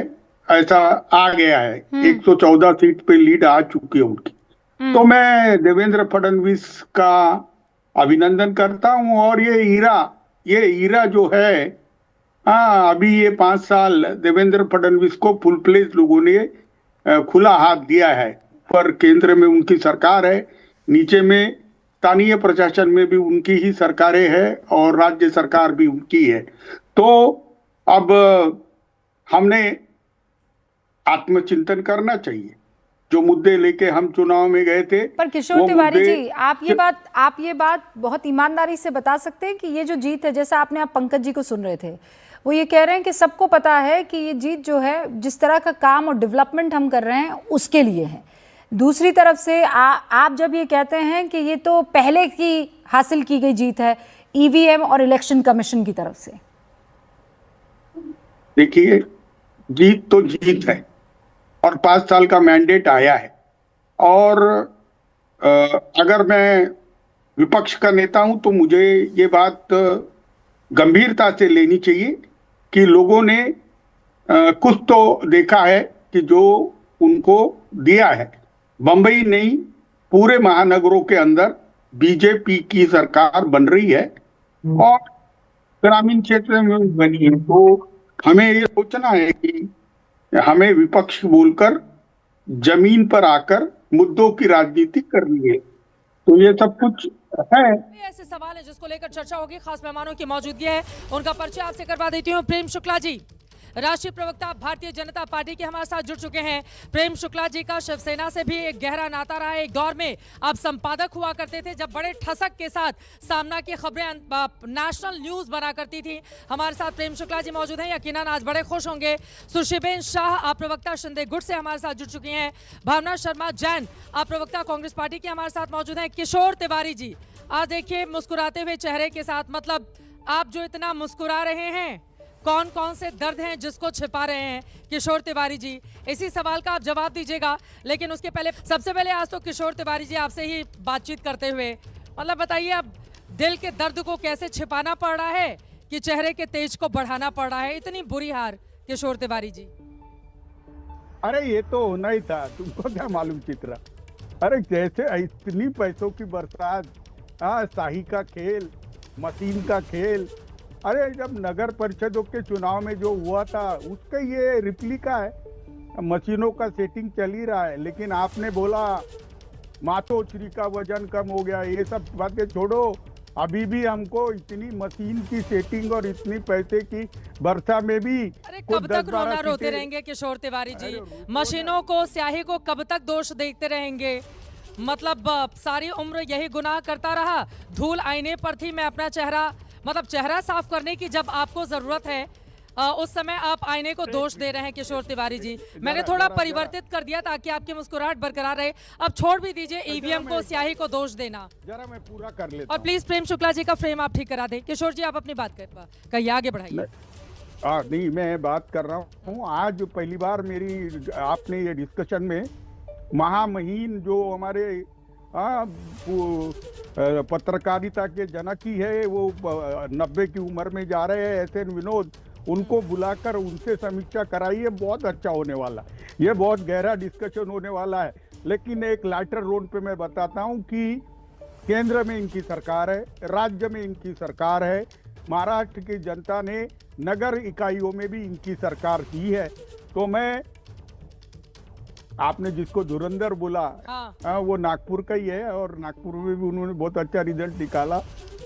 ऐसा आ गया है। 114 सीट पे लीड आ चुकी है उनकी। तो मैं देवेंद्र फडणवीस का अभिनंदन करता हूं। और ये हीरा जो है, अभी ये 5 साल देवेंद्र फडणवीस को फुल प्लेज लोगों ने खुला हाथ दिया है। पर केंद्र में उनकी सरकार है, नीचे में स्थानीय प्रशासन में भी उनकी ही सरकारें हैं और राज्य सरकार भी उनकी है। तो अब हमने आत्मचिंतन करना चाहिए। जो मुद्दे लेके हम चुनाव में गए थे। पर किशोर तिवारी जी, आप ये बात बहुत ईमानदारी से बता सकते हैं कि ये जो जीत है, जैसा आपने आप पंकज जी को सुन रहे थे, वो ये कह रहे हैं कि सबको पता है कि ये जीत जो है, जिस तरह का काम और डेवलपमेंट हम कर रहे हैं उसके लिए है। दूसरी तरफ से आप जब ये कहते हैं कि ये तो पहले की हासिल की गई जीत है ईवीएम और इलेक्शन कमीशन की तरफ से। देखिए, जीत तो जीत है और 5 साल का मैंडेट आया है। और अगर मैं विपक्ष का नेता हूं तो मुझे ये बात गंभीरता से लेनी चाहिए कि लोगों ने कुछ तो देखा है कि जो उनको दिया है। बंबई नहीं, पूरे महानगरों के अंदर बीजेपी की सरकार बन रही है और ग्रामीण क्षेत्र में बनी है। तो हमें ये सोचना है कि हमें विपक्ष बोलकर जमीन पर आकर मुद्दों की राजनीति करनी है। तो ये सब कुछ है। ऐसे सवाल है जिसको लेकर चर्चा होगी, खास मेहमानों की मौजूदगी है, उनका परिचय आपसे करवा देती हूँ। प्रेम शुक्ला जी, राष्ट्रीय प्रवक्ता भारतीय जनता पार्टी के हमारे साथ जुड़ चुके हैं। प्रेम शुक्ला जी का शिवसेना से भी एक गहरा नाता रहा है। एक दौर में आप संपादक हुआ करते थे जब बड़े ठसक के साथ सामना की खबरें नेशनल न्यूज बना करती थी। हमारे साथ प्रेम शुक्ला जी मौजूद हैं, यकीनन आज बड़े खुश होंगे। सुश्रीबेन शाह, आप प्रवक्ता शिंदे गुट से हमारे साथ जुड़ चुकी हैं। भावना शर्मा जैन, आप प्रवक्ता कांग्रेस पार्टी के हमारे साथ मौजूद हैं। किशोर तिवारी जी, आज देखिए मुस्कुराते हुए चेहरे के साथ, मतलब आप जो इतना मुस्कुरा रहे हैं, कौन कौन से दर्द हैं जिसको छिपा रहे हैं किशोर तिवारी जी? इसी सवाल का आप जवाब दीजिएगा। लेकिन उसके पहले, सबसे पहले आज तो किशोर तिवारी जी आपसे ही बातचीत करते हुए, मतलब बताइए अब दिल के दर्द को कैसे छिपाना पड़ रहा है कि चेहरे के तेज को बढ़ाना पड़ रहा है? इतनी बुरी हार किशोर तिवारी जी। अरे ये तो होना ही था, तुमको क्या मालूम चित्रा? अरे जैसे इतनी पैसों की बरसात, शाही का खेल, मशीन का खेल। अरे जब नगर परिषदों के चुनाव में जो हुआ था उसका ये रिप्लिका है। मशीनों का सेटिंग चल ही रहा है, लेकिन आपने बोला मातोश्री का वजन कम हो गया, ये सब बातें छोड़ो। अभी भी हमको इतनी मशीन की सेटिंग और इतनी पैसे की वर्षा में भी, अरे कब तक रोना रोते रहेंगे किशोर तिवारी जी? मशीनों को, स्याही को कब तक दोष देखते रहेंगे? मतलब सारी उम्र यही गुनाह करता रहा। धूल आईने पर थी, मैं अपना चेहरा, मतलब चेहरा साफ करने की जब आपको जरूरत है उस समय आप आईने को दोष दे रहे हैं किशोर तिवारी जी। मैंने थोड़ा परिवर्तित कर दिया ताकि आपकी मुस्कुराहट बरकरार रहे। अब छोड़ भी दीजिए ईवीएम को, स्याही को दोष देना। जरा मैं पूरा कर लेता और प्लीज प्रेम शुक्ला जी का फ्रेम आप ठीक करा दें। किशोर जी आप अपनी बात कहिए, आगे बढ़ाइए। नहीं, मैं बात कर रहा हूँ। आज पहली बार मेरी आपने ये डिस्कशन में महामहिम जो हमारे पत्रकारिता के जनक ही है, वो 90 की उम्र में जा रहे हैं, एसएन विनोद, उनको बुलाकर उनसे समीक्षा कराइए, बहुत अच्छा होने वाला। ये बहुत गहरा डिस्कशन होने वाला है। लेकिन एक लाइटर रोड पे मैं बताता हूँ कि केंद्र में इनकी सरकार है, राज्य में इनकी सरकार है, महाराष्ट्र की जनता ने नगर इकाइयों में भी इनकी सरकार की है। तो मैं, आपने जिसको धुरंधर बोला, वो नागपुर का ही है और नागपुर में भी उन्होंने बहुत अच्छा रिजल्ट निकाला।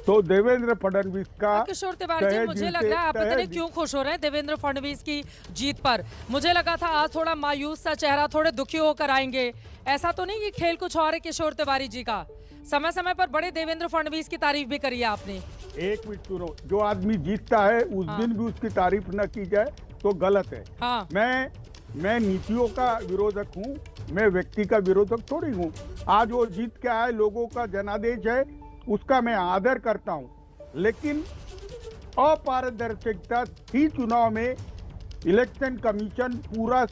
तो देवेंद्र फडणवीस का किशोर तिवारी जी, मुझे लग रहा है आप पता नहीं क्यों खुश हो रहे हैं देवेंद्र फडणवीस की जीत पर। मुझे लगा था आज थोड़ा मायूस सा चेहरा, थोड़े दुखी होकर आएंगे। ऐसा तो नहीं कि खेल कुछ और है किशोर तिवारी जी का? समय समय पर बड़े देवेंद्र फडणवीस की तारीफ भी करी है आपने। एक मिनट सुनो, जो आदमी जीतता है उस दिन भी उसकी तारीफ न की जाए तो गलत है। मैं नीतियों का विरोधक हूँ, मैं व्यक्ति का विरोधक थोड़ी हूँ। आज वो जीत के आए, लोगों का जनादेश है, उसका मैं आदर करता हूँ, लेकिन अपारदर्शिता थी चुनाव में। इलेक्शन कमीशन पूरा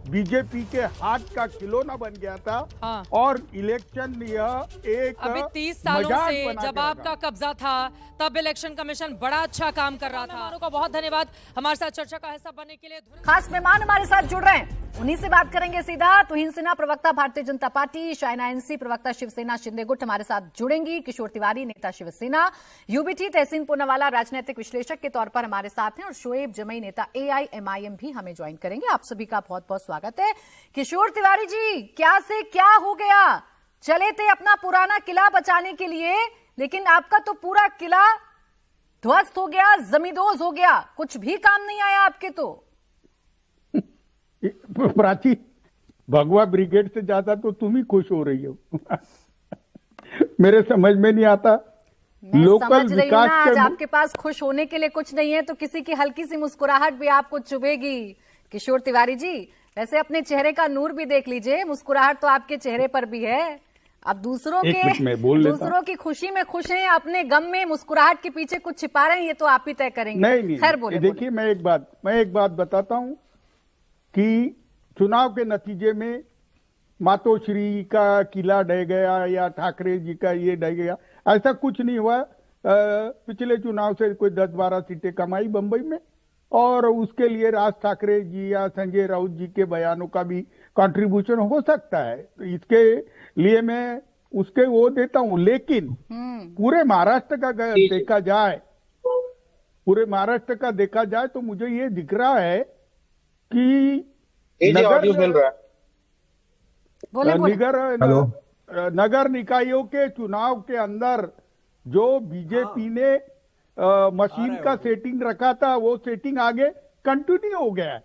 बीजेपी के हाथ का खिलौना बन गया था। और इलेक्शन यह एक अभी 30 सालों से जब आपका कब्जा था तब इलेक्शन कमीशन बड़ा अच्छा काम कर रहा था। मेहमानों का बहुत धन्यवाद हमारे साथ चर्चा का हिस्सा बनने के लिए। खास मेहमान हमारे साथ जुड़ रहे हैं, उन्हीं से बात करेंगे सीधा। तुहिन सिन्हा प्रवक्ता भारतीय जनता पार्टी, शाइना एनसी प्रवक्ता शिवसेना शिंदे गुट हमारे साथ जुड़ेंगी, किशोर तिवारी नेता शिवसेना, यूबीटी तहसीन पूनावाला राजनीतिक विश्लेषक के तौर पर हमारे साथ हैं, और शोएब जमई नेता AIMIM भी हमें ज्वाइन करेंगे। आप सभी का बहुत बहुत स्वागत है। किशोर तिवारी जी, क्या से क्या हो गया? चले थे अपना पुराना किला बचाने के लिए, लेकिन आपका तो पूरा किला ध्वस्त हो गया, जमींदोज हो गया, कुछ भी काम नहीं आया आपके। तो प्राची, भगवा ब्रिगेड से ज्यादा तो तुम ही खुश हो रही हो। मेरे समझ में नहीं आता। लोकल विकास के आज आपके पास खुश होने के लिए कुछ नहीं है, तो किसी की हल्की सी मुस्कुराहट भी आपको चुभेगी। किशोर तिवारी जी, वैसे अपने चेहरे का नूर भी देख लीजिए, मुस्कुराहट तो आपके चेहरे पर भी है। अब दूसरों की खुशी में खुश हैं, अपने गम में मुस्कुराहट के पीछे कुछ छिपा रहे हैं, ये तो आप ही तय करेंगे। नहीं, खैर बोले। देखिए, मैं एक बात बताता हूं कि चुनाव के नतीजे में मातोश्री का किला ढह गया या ठाकरे जी का ये ढह गया, ऐसा कुछ नहीं हुआ। पिछले चुनाव से कोई 10-12 सीटें कमाई बंबई में, और उसके लिए राज ठाकरे जी या संजय राउत जी के बयानों का भी कंट्रीब्यूशन हो सकता है। तो इसके लिए मैं उसके वो देता हूं, लेकिन पूरे महाराष्ट्र का देखा जाए तो मुझे ये दिख रहा है कि नगर निकायों के चुनाव के अंदर जो बीजेपी ने मशीन का सेटिंग रखा था, वो सेटिंग आगे कंटिन्यू हो गया है।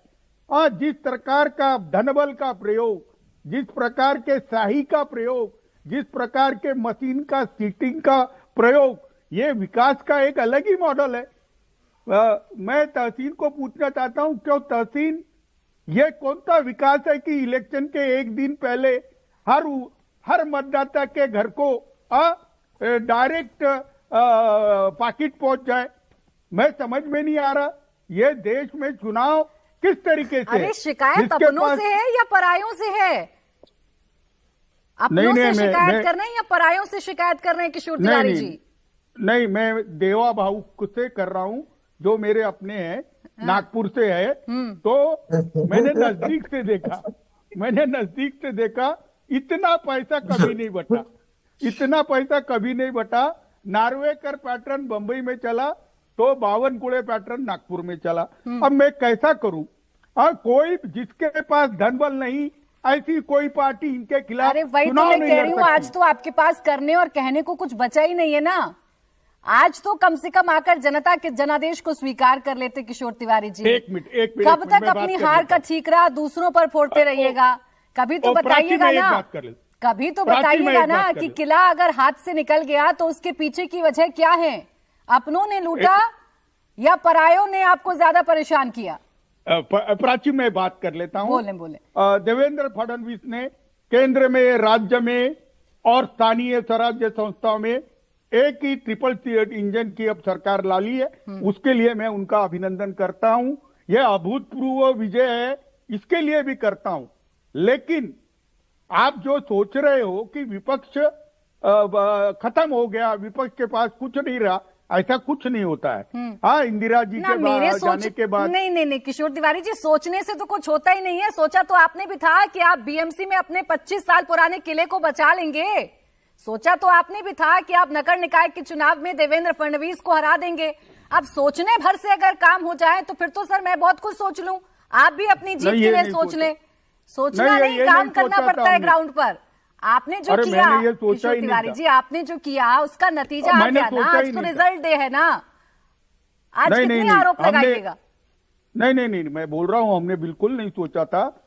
और जिस प्रकार का धनबल का प्रयोग, जिस प्रकार के शाही का प्रयोग, जिस प्रकार के मशीन का सीटिंग का प्रयोग, ये विकास का एक अलग ही मॉडल है। मैं तहसीन को पूछना चाहता हूं, क्यों तहसीन, ये कौन सा विकास है कि इलेक्शन के एक दिन पहले हर मतदाता के घर को डायरेक्ट पाकिट पहुंच जाए? मैं समझ में नहीं आ रहा, ये देश में चुनाव किस तरीके से? अरे शिकायत अपनों से है या परायों से है? अपनों से शिकायत कर रहे हैं या परायों से शिकायत कर रहे हैं किशोर तिवारी जी? नहीं, मैं देवा भाऊ से कर रहा हूं, जो मेरे अपने हैं, नागपुर से है। तो मैंने नजदीक से देखा, इतना पैसा कभी नहीं बटा। नार्वेकर पैटर्न बंबई में चला तो बावनकुळे पैटर्न नागपुर में चला। अब मैं कैसा करूं? कोई जिसके पास धनबल नहीं, ऐसी कोई पार्टी इनके खिलाफ अरे वही तो मैं कह रही हूँ, आज तो आपके पास करने और कहने को कुछ बचा ही नहीं है ना। आज तो कम से कम आकर जनता के जनादेश को स्वीकार कर लेते किशोर तिवारी जी। एक मिनट कब तक अपनी हार का ठीकरा दूसरों पर फोड़ते रहिएगा? कभी तो बताइएगा ना, कि किला अगर हाथ से निकल गया तो उसके पीछे की वजह क्या है? अपनों ने लूटा या परायों ने आपको ज्यादा परेशान किया? प्राची, मैं बात कर लेता हूं। बोले। देवेंद्र फडणवीस ने केंद्र में, राज्य में और स्थानीय स्वराज्य संस्थाओं में एक ही ट्रिपल इंजन की अब सरकार ला ली है। उसके लिए मैं उनका अभिनंदन करता हूं। यह अभूतपूर्व विजय है, इसके लिए भी करता हूं। लेकिन आप जो सोच रहे हो कि विपक्ष खत्म हो गया, विपक्ष के पास कुछ नहीं रहा, ऐसा कुछ नहीं होता है। हाँ, इंदिरा जी के जाने के बाद नहीं किशोर तिवारी जी, सोचने से तो कुछ होता ही नहीं है। सोचा तो आपने भी था कि आप बीएमसी में अपने 25 साल पुराने किले को बचा लेंगे, सोचा तो आपने भी था कि आप नगर निकाय के चुनाव में देवेंद्र फडणवीस को हरा देंगे। अब सोचने भर से अगर काम हो जाए तो फिर तो सर मैं बहुत कुछ सोच लूं, आप भी अपनी जीत के लिए सोच लें। सोचना नहीं, काम करना पड़ता है ग्राउंड पर। आपने जो किया किशोर तिवारी जी, आपने जो किया उसका नतीजा आ गया ना, आज तो रिजल्ट डे है ना। आज कितने आरोप लगाइएगा? नहीं, मैं बोल रहा हूं हमने बिल्कुल नहीं सोचा था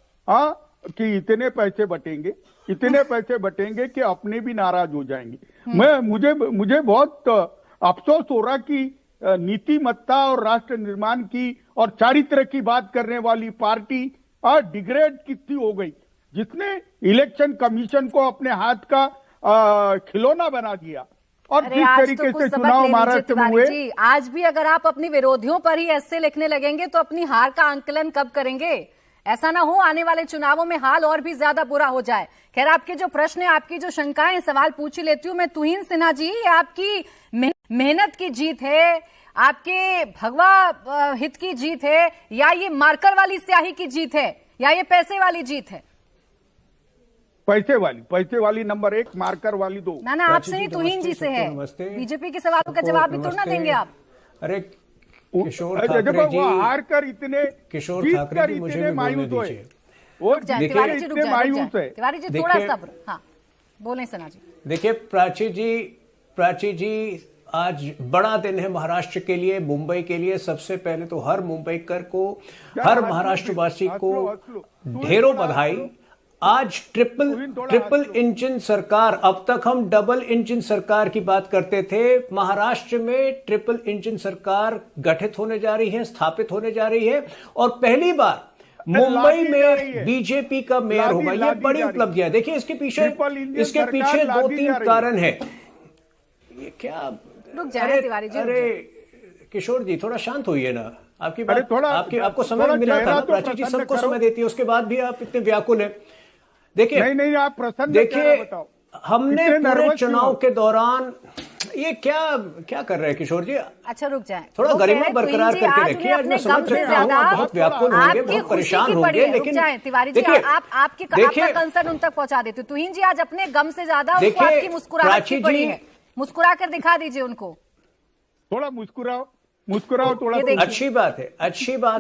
कि इतने पैसे बटेंगे, इतने पैसे बटेंगे कि अपने भी नाराज हो जाएंगे। मुझे बहुत अफसोस हो रहा कि नीतिमत्ता और राष्ट्र निर्माण की और चारित्र की बात करने वाली पार्टी डिग्रेड कितनी हो गई, जिसने इलेक्शन कमीशन को अपने हाथ का खिलौना बना दिया। और जिस तरीके से चुनाव महाराष्ट्र में हुए, आज भी अगर आप अपने विरोधियों पर ही ऐसे लिखने लगेंगे तो अपनी हार का आंकलन कब करेंगे? ऐसा ना हो आने वाले चुनावों में हाल और भी ज्यादा बुरा हो जाए। खैर, आपके जो प्रश्न है, आपकी जो शंकाएं, सवाल पूछ ही लेती हूँ मैं। तुहिन सिन्हा जी, ये आपकी मेहनत की जीत है, आपके भगवा हित की जीत है, या ये मार्कर वाली स्याही की जीत है, या ये पैसे वाली जीत है? पैसे वाली नंबर 1, मार्कर वाली 2। ना आपसे ही, तुहिन जी से है। बीजेपी के सवालों का जवाब भी तो ना देंगे आप। अरे किशोर ठाकरे जी, हार कर इतने, किशोर ठाकरे जी, मुझे भी बोलने दीजिए। तिवारी जी रुक जाए, तिवारी जी थोड़ा सब्र। हाँ बोलें सिन्हा जी। देखिए प्राची जी, आज बड़ा दिन है महाराष्ट्र के लिए, मुंबई के लिए। सबसे पहले तो हर मुंबईकर को, हर महाराष्ट्रवासी को ढेरों बधाई। आज ट्रिपल इंजन सरकार, अब तक हम डबल इंजन सरकार की बात करते थे। महाराष्ट्र में ट्रिपल इंजन सरकार गठित होने जा रही है, स्थापित होने जा रही है, और पहली बार मुंबई में बीजेपी का मेयर होगा। ये बड़ी उपलब्धि है। देखिए इसके पीछे 2-3 कारण है। ये क्या, रुक जाए तिवारी जी। अरे किशोर जी थोड़ा शांत होइए ना। आपकी बात, आपको समय मिला था ना, प्राची जी सबको समय देती है, उसके बाद भी आप इतने व्याकुल हैं। देखिए नहीं, आप प्रसन्न, देखिए हमने पूरे चुनाव के दौरान ये क्या कर रहे हैं किशोर जी? अच्छा रुक जाए, थोड़ा गरिमा बरकरार करके रखिए। आज मैं समझ सकता हूँ बहुत व्याकुल होंगे, बहुत परेशान होंगे, लेकिन तिवारी जी आपका कंसर्न उन तक पहुंचा देती हूँ। तुहिन जी आज अपने गम से ज्यादा उनको आपकी मुस्कुराहट की पड़ी है। मुस्कुरा कर दिखा दीजिए उनको, थोड़ा मुस्कुराओ थोड़ा। अच्छी बात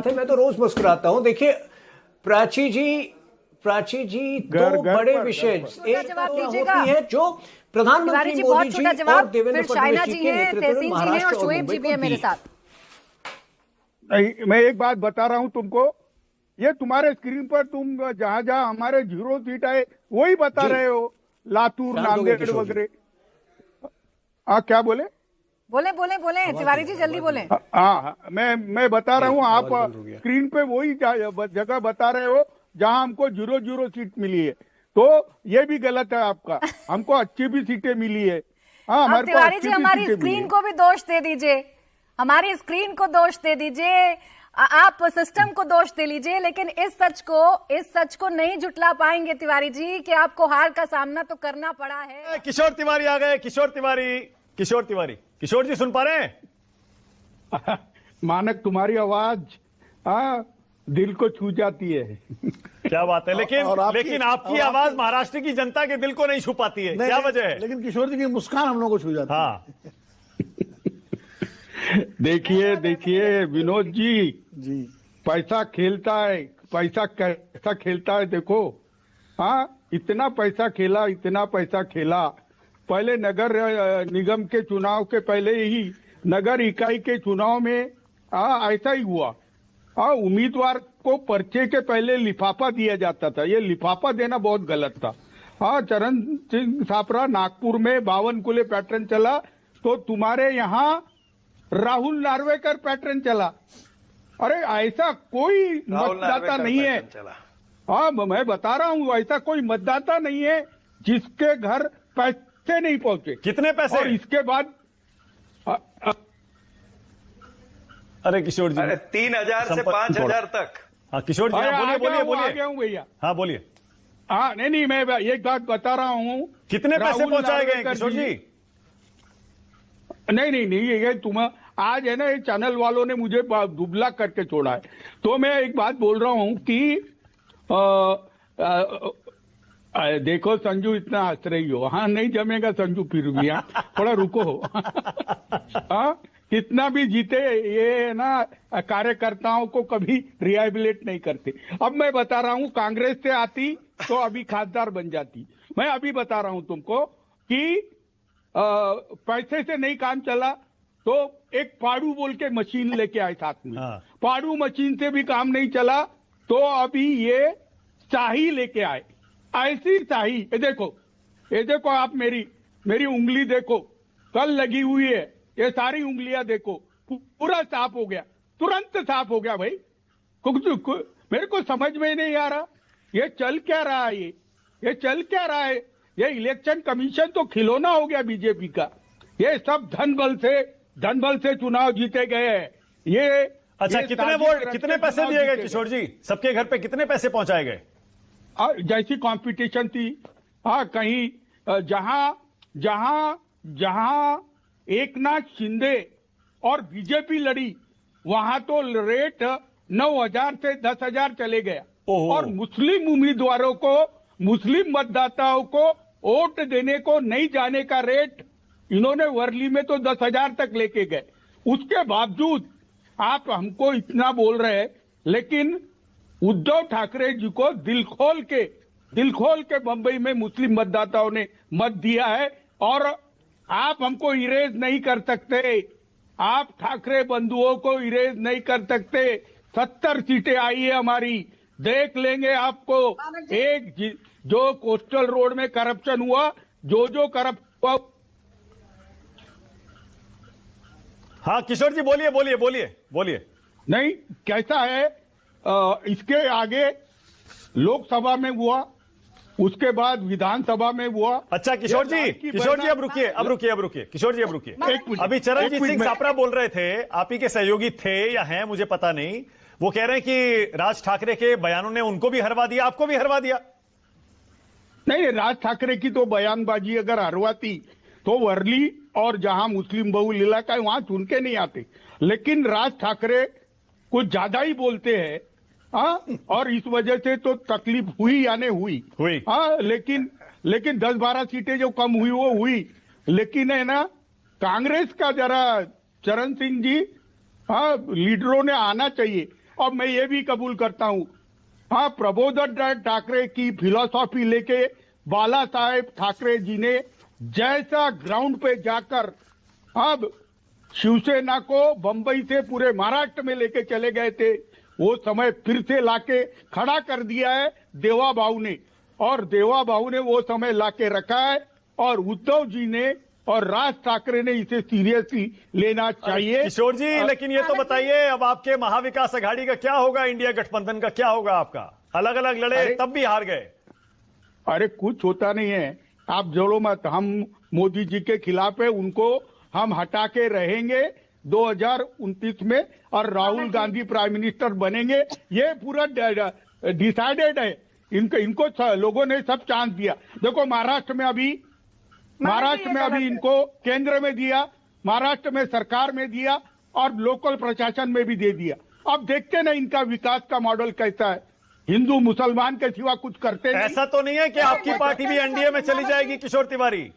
है, मैं तो रोज मुस्कुराता हूँ। देखिए प्राची जी दो बड़े विषय होती है जो प्रधानमंत्री मोदी जी और देवेंद्र फडणवीस जी के नेतृत्व में महाराष्ट्र और मुंबई को मेरे साथ। मैं एक बात बता रहा हूं तुमको, ये तुम्हारे स्क्रीन पर तुम जहां हमारे 0 सीट आए वही बता रहे हो, लातूर, नांदेड़ वगैरह। क्या बोले तिवारी जी जल्दी बोले। हाँ, मैं बता रहा हूँ, आप स्क्रीन पे वही जगह बता रहे हो जहां हमको 0 सीट मिली है, तो ये भी गलत है आपका। हमको अच्छी भी सीटें मिली है। हाँ, हमारे तिवारी जी हमारी स्क्रीन को भी दोष दे दीजिए, हमारी स्क्रीन को दोष दे दीजिए, आप सिस्टम को दोष दे लीजिए, लेकिन इस सच को नहीं जुटला पाएंगे तिवारी जी कि आपको हार का सामना तो करना पड़ा है। किशोर तिवारी आ गए। किशोर जी सुन पा रहे हैं? मानक तुम्हारी आवाज दिल को छू जाती है। क्या बात है, लेकिन आपकी आवाज महाराष्ट्र की जनता के दिल को नहीं छू पाती है, क्या वजह है? लेकिन किशोर जी की मुस्कान हम लोगों को छू जाती है। हाँ देखिए विनोद जी, पैसा खेलता है, पैसा कैसा खेलता है देखो। इतना पैसा खेला। पहले नगर निगम के चुनाव के पहले ही नगर इकाई के चुनाव में ऐसा ही हुआ। उम्मीदवार को पर्चे के पहले लिफाफा दिया जाता था। ये लिफाफा देना बहुत गलत था। चरण सिंह सापरा नागपुर में 52 कुले पैटर्न चला, तो तुम्हारे यहाँ राहुल नार्वेकर पैटर्न चला। अरे ऐसा कोई मतदाता नहीं है। मैं बता रहा हूँ, ऐसा कोई मतदाता नहीं है जिसके घर पैसे नहीं पहुंचे। कितने पैसे? और इसके बाद अरे किशोर जी, 3000 से 5000 तक। हाँ किशोर जी, बोलिए। आ गया हूँ भैया। हाँ बोलिए। नहीं, मैं एक बात बता रहा हूँ। कितने पैसे पहुंचाए गए किशोर जी? नहीं, ये तुम आज है ना, ये चैनल वालों ने मुझे दुबला करके छोड़ा है। तो मैं एक बात बोल रहा हूँ कि देखो संजू, इतना हंस रही हो। हाँ, नहीं जमेगा संजू फिर भी। हाँ, थोड़ा रुको। हाँ, कितना भी जीते ये ना कार्यकर्ताओं को कभी रिहेबिलिट नहीं करते। अब मैं बता रहा हूँ, कांग्रेस से आती तो अभी खासदार बन जाती। मैं अभी बता रहा हूँ तुमको कि पैसे से नहीं काम चला तो एक पाड़ू बोल के मशीन लेके आए साथ में। पाड़ू मशीन से भी काम नहीं चला तो अभी ये शाही लेके आए। ऐसी शाही, ये देखो आप मेरी उंगली देखो, कल लगी हुई है। ये सारी उंगलियां देखो, पूरा साफ हो गया, तुरंत साफ हो गया भाई। मेरे को समझ में नहीं आ रहा ये चल क्या रहा है। ये चल क्या रहा है। ये इलेक्शन कमीशन तो खिलौना हो गया बीजेपी का। ये सब धन बल से चुनाव जीते गए हैं। ये अच्छा, कितने वोट, कितने पैसे दिए गए किशोर जी? सबके घर पे कितने पैसे पहुंचाए गए? जैसी कंपटीशन थी। हाँ, कहीं जहां एकनाथ शिंदे और बीजेपी लड़ी वहां तो रेट 9,000 से 10,000 चले गया। और मुस्लिम उम्मीदवारों को, मुस्लिम मतदाताओं को वोट देने को नहीं जाने का रेट इन्होंने वर्ली में तो 10,000 तक लेके गए। उसके बावजूद आप हमको इतना बोल रहे हैं, लेकिन उद्धव ठाकरे जी को दिल खोल के बंबई में मुस्लिम मतदाताओं ने मत दिया है। और आप हमको इरेज नहीं कर सकते, आप ठाकरे बंधुओं को इरेज नहीं कर सकते। 70 सीटें आई है हमारी, देख लेंगे आपको। एक जो कोस्टल रोड में करप्शन हुआ, जो करप्शन हुआ। हाँ किशोर जी, बोलिए। नहीं, कैसा है, इसके आगे लोकसभा में हुआ, उसके बाद विधानसभा में हुआ। अच्छा किशोर जी अब रुकिए किशोर जी अब रुकिए। अभी चरणजीत सिंह सापरा बोल रहे थे, आप ही के सहयोगी थे या हैं मुझे पता नहीं, वो कह रहे हैं कि राज ठाकरे के बयानों ने उनको भी हरवा दिया, आपको भी हरवा दिया। नहीं, राज ठाकरे की तो बयानबाजी अगर हरवाती तो वर्ली और जहां मुस्लिम बहुल इलाका है वहां चुन के नहीं आते। लेकिन राज ठाकरे कुछ ज्यादा ही बोलते हैं। हाँ, और इस वजह से तो तकलीफ हुई या नहीं हुई। हाँ, लेकिन 10-12 सीटें जो कम हुई वो हुई। लेकिन है ना, कांग्रेस का जरा चरण सिंह जी, हाँ, लीडरों ने आना चाहिए। और मैं ये भी कबूल करता हूँ, हाँ, प्रबोधन ठाकरे की फिलॉसॉफी लेके बाला साहेब ठाकरे जी ने जैसा ग्राउंड पे जाकर अब शिवसेना को बंबई से पूरे महाराष्ट्र में लेके चले गए थे, वो समय फिर से लाके खड़ा कर दिया है देवा बाबू ने। और देवा बाबू ने वो समय लाके रखा है और उद्धव जी ने और राज ठाकरे ने इसे सीरियसली लेना चाहिए। किशोर जी, लेकिन ये तो बताइए, अब आपके महाविकास अघाड़ी का क्या होगा, इंडिया गठबंधन का क्या होगा आपका? अलग अलग लड़े, तब भी हार गए। अरे कुछ होता नहीं है, आप जोड़ो मत। हम मोदी जी के खिलाफ है, उनको हम हटा के रहेंगे 2029 में, और राहुल गांधी प्राइम मिनिस्टर बनेंगे। ये पूरा डिसाइडेड है। इनको लोगों ने सब चांस दिया। देखो महाराष्ट्र में अभी इनको केंद्र में दिया, महाराष्ट्र में सरकार में दिया और लोकल प्रशासन में भी दे दिया। अब देखते ना इनका विकास का मॉडल कैसा है। हिंदू मुसलमान के सिवा कुछ करते नहीं। ऐसा तो नहीं है कि आपकी पार्टी भी एनडीए में चली जाएगी किशोर तिवारी?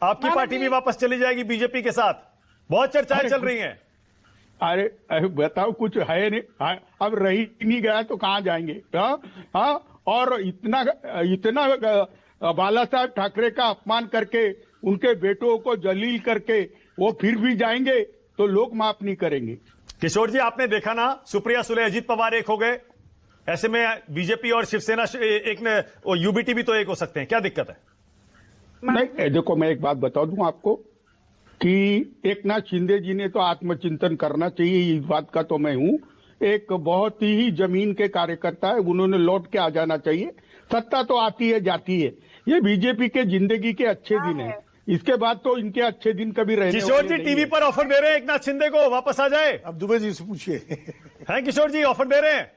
आपकी पार्टी भी वापस चली जाएगी बीजेपी के साथ? बहुत चर्चाएं चल रही हैं। अरे बताओ, कुछ है नहीं। अब रही नहीं गया तो कहां जाएंगे? हाँ, और इतना बाला साहब ठाकरे का अपमान करके, उनके बेटों को जलील करके वो फिर भी जाएंगे तो लोग माफ नहीं करेंगे। किशोर जी, आपने देखा ना, सुप्रिया सुले, अजीत पवार एक हो गए, ऐसे में बीजेपी और शिवसेना एक ने, यूबीटी भी तो एक हो सकते हैं, क्या दिक्कत है? नहीं, देखो मैं एक बात बता दूं आपको कि एकनाथ शिंदे जी ने तो आत्मचिंतन करना चाहिए, इस बात का तो मैं हूं। एक बहुत ही जमीन के कार्यकर्ता है, उन्होंने लौट के आ जाना चाहिए। सत्ता तो आती है जाती है, ये बीजेपी के जिंदगी के अच्छे दिन है, इसके बाद तो इनके अच्छे दिन कभी रहने। किशोर जी टीवी पर ऑफर दे रहे हैं एकनाथ शिंदे को वापस आ जाए। अब दुबे जी से पूछिए। हैं किशोर जी, ऑफर दे रहे हैं?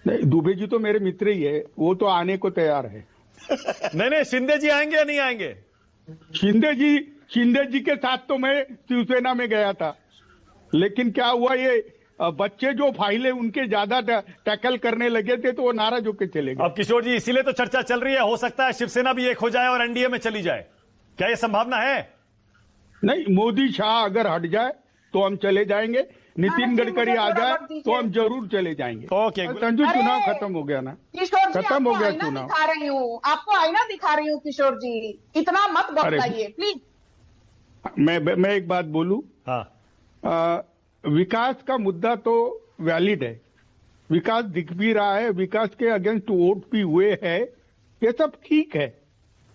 नहीं, दुबे जी तो मेरे मित्र ही है, वो तो आने को तैयार है। नहीं, शिंदे जी आएंगे या नहीं आएंगे? शिंदे जी के साथ तो मैं शिवसेना में गया था, लेकिन क्या हुआ, ये बच्चे जो फाइलें उनके ज्यादा टैकल करने लगे थे तो वो नाराज होकर चले गए। अब किशोर जी इसीलिए तो चर्चा चल रही है, हो सकता है शिवसेना भी एक हो जाए और एनडीए में चली जाए, क्या ये संभावना है? नहीं, मोदी शाह अगर हट जाए तो हम चले जाएंगे, नितिन गडकरी आ जाए तो हम जरूर चले जाएंगे। ओके संजू, चुनाव खत्म हो गया ना, किशोर जी, खत्म हो गया आईना चुनाव। दिखा रही हूँ, आपको आईना दिखा रही हूँ किशोर जी, इतना मत बतलाइए प्लीज। मैं एक बात बोलूं। हाँ, विकास का मुद्दा तो वैलिड है, विकास दिख भी रहा है, विकास के अगेंस्ट वोट भी हुए हैं, ये सब ठीक है,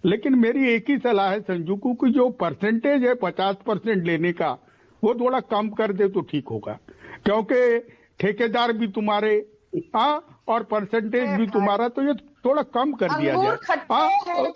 लेकिन मेरी एक ही सलाह है संजू को कि जो परसेंटेज है 50% लेने का वो थोड़ा कम कर दे तो ठीक होगा, क्योंकि ठेकेदार भी तुम्हारे और परसेंटेज भी तुम्हारा, तो ये थोड़ा कम कर दिया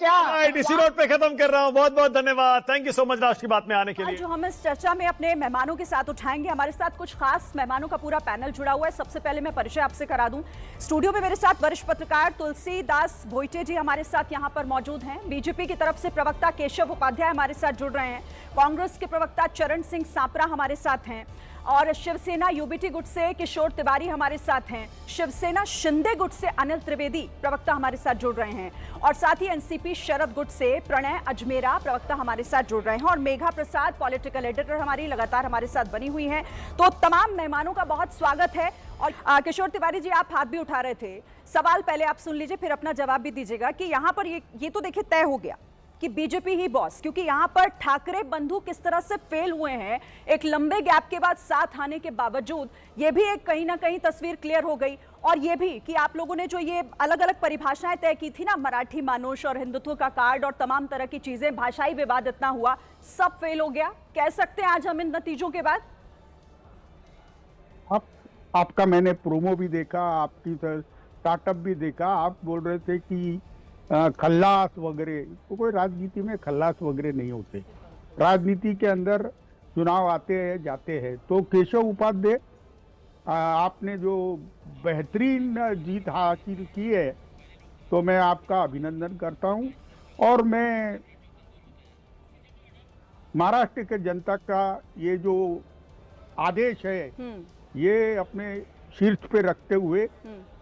जाए। इसी नोट पे खत्म कर रहा हूं। बहुत बहुत धन्यवाद, थैंक यू सो मच राष्ट्र की बात में आने के लिए। जो हम इस चर्चा में अपने मेहमानों के साथ उठाएंगे, हमारे साथ कुछ खास मेहमानों का पूरा पैनल जुड़ा हुआ है। सबसे पहले मैं परिचय आपसे करा दूं। स्टूडियो में मेरे साथ वरिष्ठ पत्रकार तुलसीदास भोइटे जी हमारे साथ यहां पर मौजूद हैं। बीजेपी की तरफ से प्रवक्ता केशव उपाध्याय हमारे साथ जुड़ रहे हैं। कांग्रेस के प्रवक्ता चरण सिंह सांपरा हमारे साथ हैं और शिवसेना यूबीटी गुट से किशोर तिवारी हमारे साथ हैं। शिवसेना शिंदे गुट से अनिल त्रिवेदी प्रवक्ता हमारे साथ जुड़ रहे हैं और साथ ही एनसीपी शरद गुट से प्रणय अजमेरा प्रवक्ता हमारे साथ जुड़ रहे हैं और मेघा प्रसाद पॉलिटिकल एडिटर हमारी लगातार हमारे साथ बनी हुई हैं। तो तमाम मेहमानों का बहुत स्वागत है। और किशोर तिवारी जी, आप हाथ भी उठा रहे थे, सवाल पहले आप सुन लीजिए फिर अपना जवाब भी दीजिएगा कि यहाँ पर ये तो देखिए तय हो गया कि बीजेपी ही बॉस, क्योंकि यहां पर ठाकरे बंधु किस तरह से फेल हुए हैं एक लंबे गैप के बाद साथ आने के बावजूद, ये भी एक कहीं ना कहीं तस्वीर क्लियर हो गई। और ये भी कि आप लोगों ने जो ये अलग अलग परिभाषाएं तय की थी ना, मराठी मानुष और हिंदुत्व का कार्ड और तमाम तरह की चीजें, भाषाई विवाद इतना हुआ, सब फेल हो गया, कह सकते हैं आज हम इन नतीजों के बाद? आपका मैंने प्रोमो भी देखा, आपकी स्टार्टअप भी देखा, आप बोल रहे थे कि खल्लास वगैरह, तो कोई राजनीति में खल्लास वगैरह नहीं होते। राजनीति के अंदर चुनाव आते हैं जाते हैं। तो केशव उपाध्याय, आपने जो बेहतरीन जीत हासिल की है तो मैं आपका अभिनंदन करता हूं और मैं महाराष्ट्र के जनता का ये जो आदेश है ये अपने शीर्ष पे रखते हुए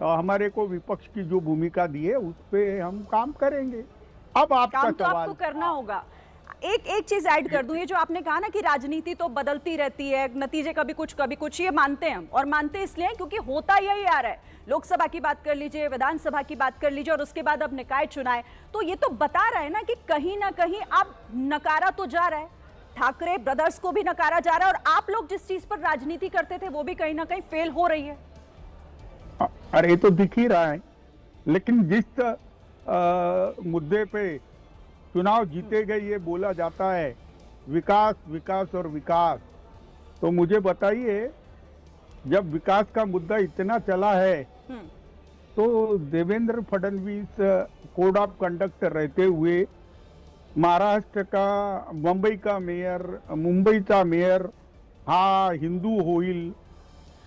हमारे को विपक्ष की जो भूमिका दी है उस पे हम काम करेंगे। अब आपका काम तो सवाल आपको करना होगा। एक चीज ऐड कर दूं, ये जो आपने कहा ना कि राजनीति तो बदलती रहती है, नतीजे कभी कुछ, ये मानते हैं हम, और मानते इसलिए क्योंकि होता यही आ रहा है। लोकसभा की बात कर लीजिए, विधानसभा की बात कर लीजिए और उसके बाद अब निकाय चुनाव, तो ये तो बता रहा है ना कि कहीं ना कहीं अब नकारा तो जा रहा है, ठाकरे ब्रदर्स को भी नकारा जा रहा है और आप लोग जिस चीज पर राजनीति करते थे वो भी कहीं ना कहीं फेल हो रही है। अरे ये तो दिख ही रहा है, लेकिन जिस मुद्दे पे चुनाव जीते गए ये बोला जाता है विकास विकास और विकास, तो मुझे बताइए जब विकास का मुद्दा इतना चला है तो Devendra Fadnavis code of conduct रहते हुए महाराष्ट्र का मुंबईचा मेयर हा हिंदू होईल,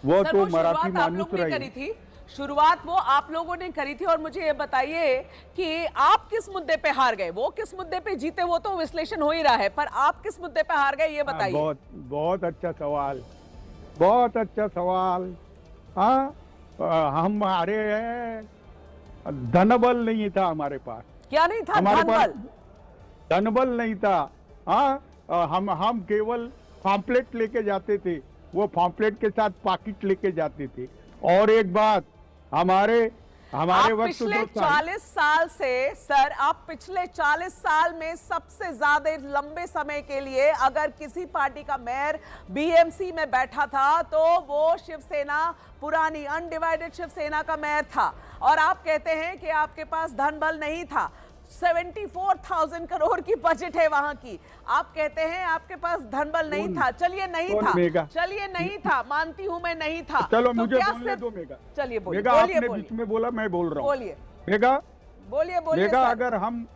वो तो मराठी माणूस रही। शुरुआत वो आप लोगों ने करी थी और मुझे ये बताइए कि आप किस मुद्दे पे हार गए, वो किस मुद्दे पे जीते, वो तो विश्लेषण हो ही रहा है, पर आप किस मुद्दे पे हार गए ये बताइए। बहुत अच्छा सवाल, बहुत अच्छा सवाल। हाँ, हम हारे हैं, धनबल नहीं था हमारे पास। क्या नहीं था? हमारे पास धनबल नहीं था। हाँ, हम केवल पॉम्पलेट लेके जाते थे, वो पॉम्पलेट के साथ पाकिट लेके जाते थे। और एक बात, हमारे वक्त पिछले 40 साल से सर, आप पिछले 40 साल में सबसे ज्यादा लंबे समय के लिए अगर किसी पार्टी का मेयर बीएमसी में बैठा था तो वो शिवसेना, पुरानी अनडिवाइडेड शिवसेना का मेयर था। और आप कहते हैं कि आपके पास धन बल नहीं था। 74,000 करोड़ की बजट है वहां की, आप कहते हैं आपके पास धन बल नहीं था। चलिए नहीं था, चलिए नहीं था, मानती हूं मैं नहीं था। चलो तो मुझे बोलने दो मेगा। चलिए बोलिए, आपने बीच में बोला, मैं बोल रहा हूँ। बोलिए मेगा, बोलिए। अगर हम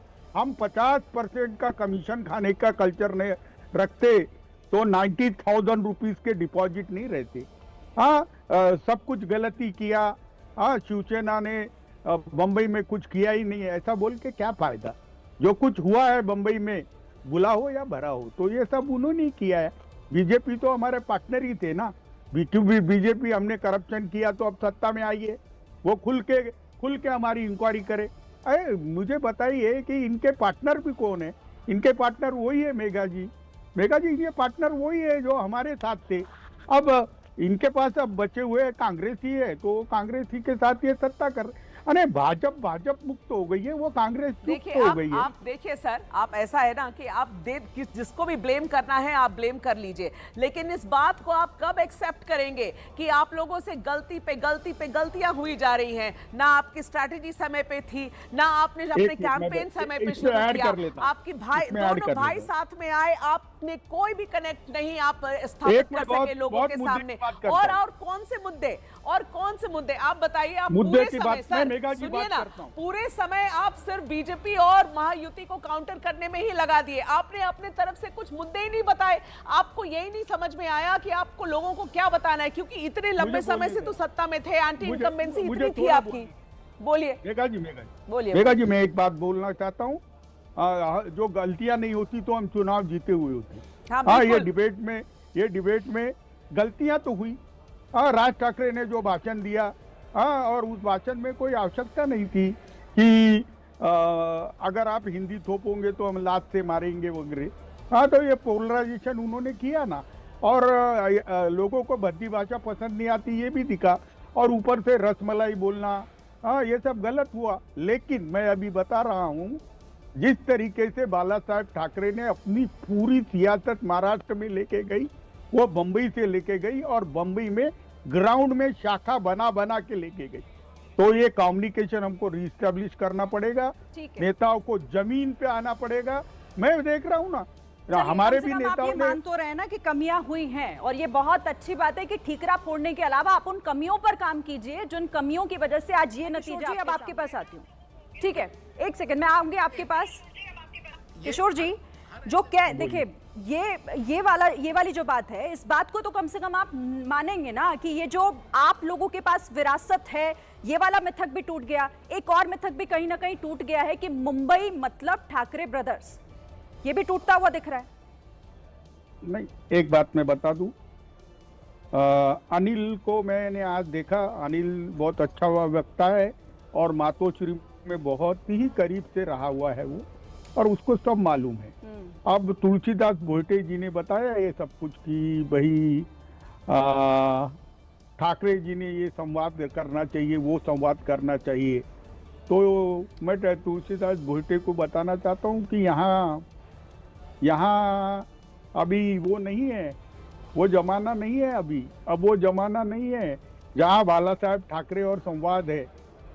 50% का कमीशन खाने का कल्चर ने रखते तो 90,000 रुपीज के डिपॉजिट नहीं रहते। हाँ, सब कुछ गलती किया, हाँ शिवसेना ने बंबई में कुछ किया ही नहीं है, ऐसा बोल के क्या फायदा। जो कुछ हुआ है बंबई में, बुला हो या भरा हो, तो ये सब उन्होंने किया है। बीजेपी तो हमारे पार्टनर ही थे ना, क्योंकि बीजेपी हमने करप्शन किया तो अब सत्ता में आई है, वो खुल के हमारी इंक्वायरी करे। अरे मुझे बताइए कि इनके पार्टनर भी कौन है? इनके पार्टनर वही है मेघा जी ये पार्टनर वही है जो हमारे साथ थे। अब इनके पास अब बचे हुए कांग्रेस ही है, तो कांग्रेस ही के साथ ये सत्ता कर। अरे भाजपा मुक्त हो गई है, वो कांग्रेस मुक्त हो गई है। आप देखिए सर, आप ऐसा है ना कि आप जिसको भी ब्लेम करना है आप ब्लेम कर लीजिए, लेकिन इस बात को आप कब एक्सेप्ट करेंगे कि आप लोगों से गलती पे गलतियां हुई जा रही हैं? ना आपकी स्ट्रैटेजी समय पे थी, ना आपने अपने कैंपेन समय पे शुरू किया, आपकी दोनों भाई साथ में आए, आपने कोई भी कनेक्ट नहीं आप स्थापित कर सके लोगों के सामने। और कौन से मुद्दे आप बताइए। आप पूरे समय सर सुनिए ना, पूरे समय आप सिर्फ बीजेपी और महायुति को काउंटर करने में ही लगा दिए, आपने अपने तरफ से कुछ मुद्दे ही नहीं बताए। आपको यही नहीं समझ में आया कि आपको लोगों को क्या बताना है, क्योंकि इतने लंबे समय से तो सत्ता में थे, एंटी इनकम्बेंसी इतनी थी आपकी। बोलिए मेघा जी, मैं एक बात बोलना चाहता हूँ, जो गलतियां नहीं होती तो हम चुनाव जीते हुए होते। हाँ, ये डिबेट में गलतियां तो हुई। राज ठाकरे ने जो भाषण दिया, और उस भाषण में कोई आवश्यकता नहीं थी कि अगर आप हिंदी थोपोगे तो हम लात से मारेंगे वगैरह। तो ये पोलराइजेशन उन्होंने किया ना, और लोगों को भद्दी भाषा पसंद नहीं आती ये भी दिखा, और ऊपर से रसमलाई बोलना, ये सब गलत हुआ। लेकिन मैं अभी बता रहा हूँ, जिस तरीके से बाला साहेब ठाकरे ने अपनी पूरी सियासत महाराष्ट्र में लेके गई, वो बम्बई से लेके गई, और बम्बई में ग्राउंड में शाखा बना के लेके गई। तो ये कम्युनिकेशन हमको रीस्टेब्लिश करना पड़ेगा, नेताओं को जमीन पे आना पड़ेगा। मैं देख रहा हूँ ना, हमारे भी नेताओं ने मान तो रहे ना कि कमियां हुई हैं, और ये बहुत अच्छी बात है कि ठीकरा फोड़ने के अलावा आप उन कमियों पर काम कीजिए जिन कमियों की वजह से आज ये नतीजा। अब आपके पास आती हूँ, ठीक है, एक सेकंड में आऊंगी आपके पास। किशोर जी, जो क्या देखिए, ये वाली जो बात है, इस बात को तो कम से कम आप मानेंगे ना कि ये जो आप लोगों के पास विरासत है, ये वाला मिथक भी टूट गया। एक और मिथक भी कहीं ना कहीं टूट गया है कि मुंबई मतलब ठाकरे ब्रदर्स, ये भी टूटता हुआ दिख रहा है। नहीं, एक बात मैं बता दूं, अनिल को मैंने आज देखा। अनिल बहुत अच्छा वक्ता है, और मातोश्री में बहुत ही करीब से रहा हुआ है वो, और उसको सब मालूम है। अब तुलसीदास भोटे जी ने बताया ये सब कुछ कि भाई ठाकरे जी ने ये संवाद करना चाहिए, वो संवाद करना चाहिए। तो मैं तुलसीदास भोटे को बताना चाहता हूँ कि यहाँ अभी वो नहीं है, वो जमाना नहीं है अभी। अब वो जमाना नहीं है जहाँ बाला साहेब ठाकरे और संवाद है।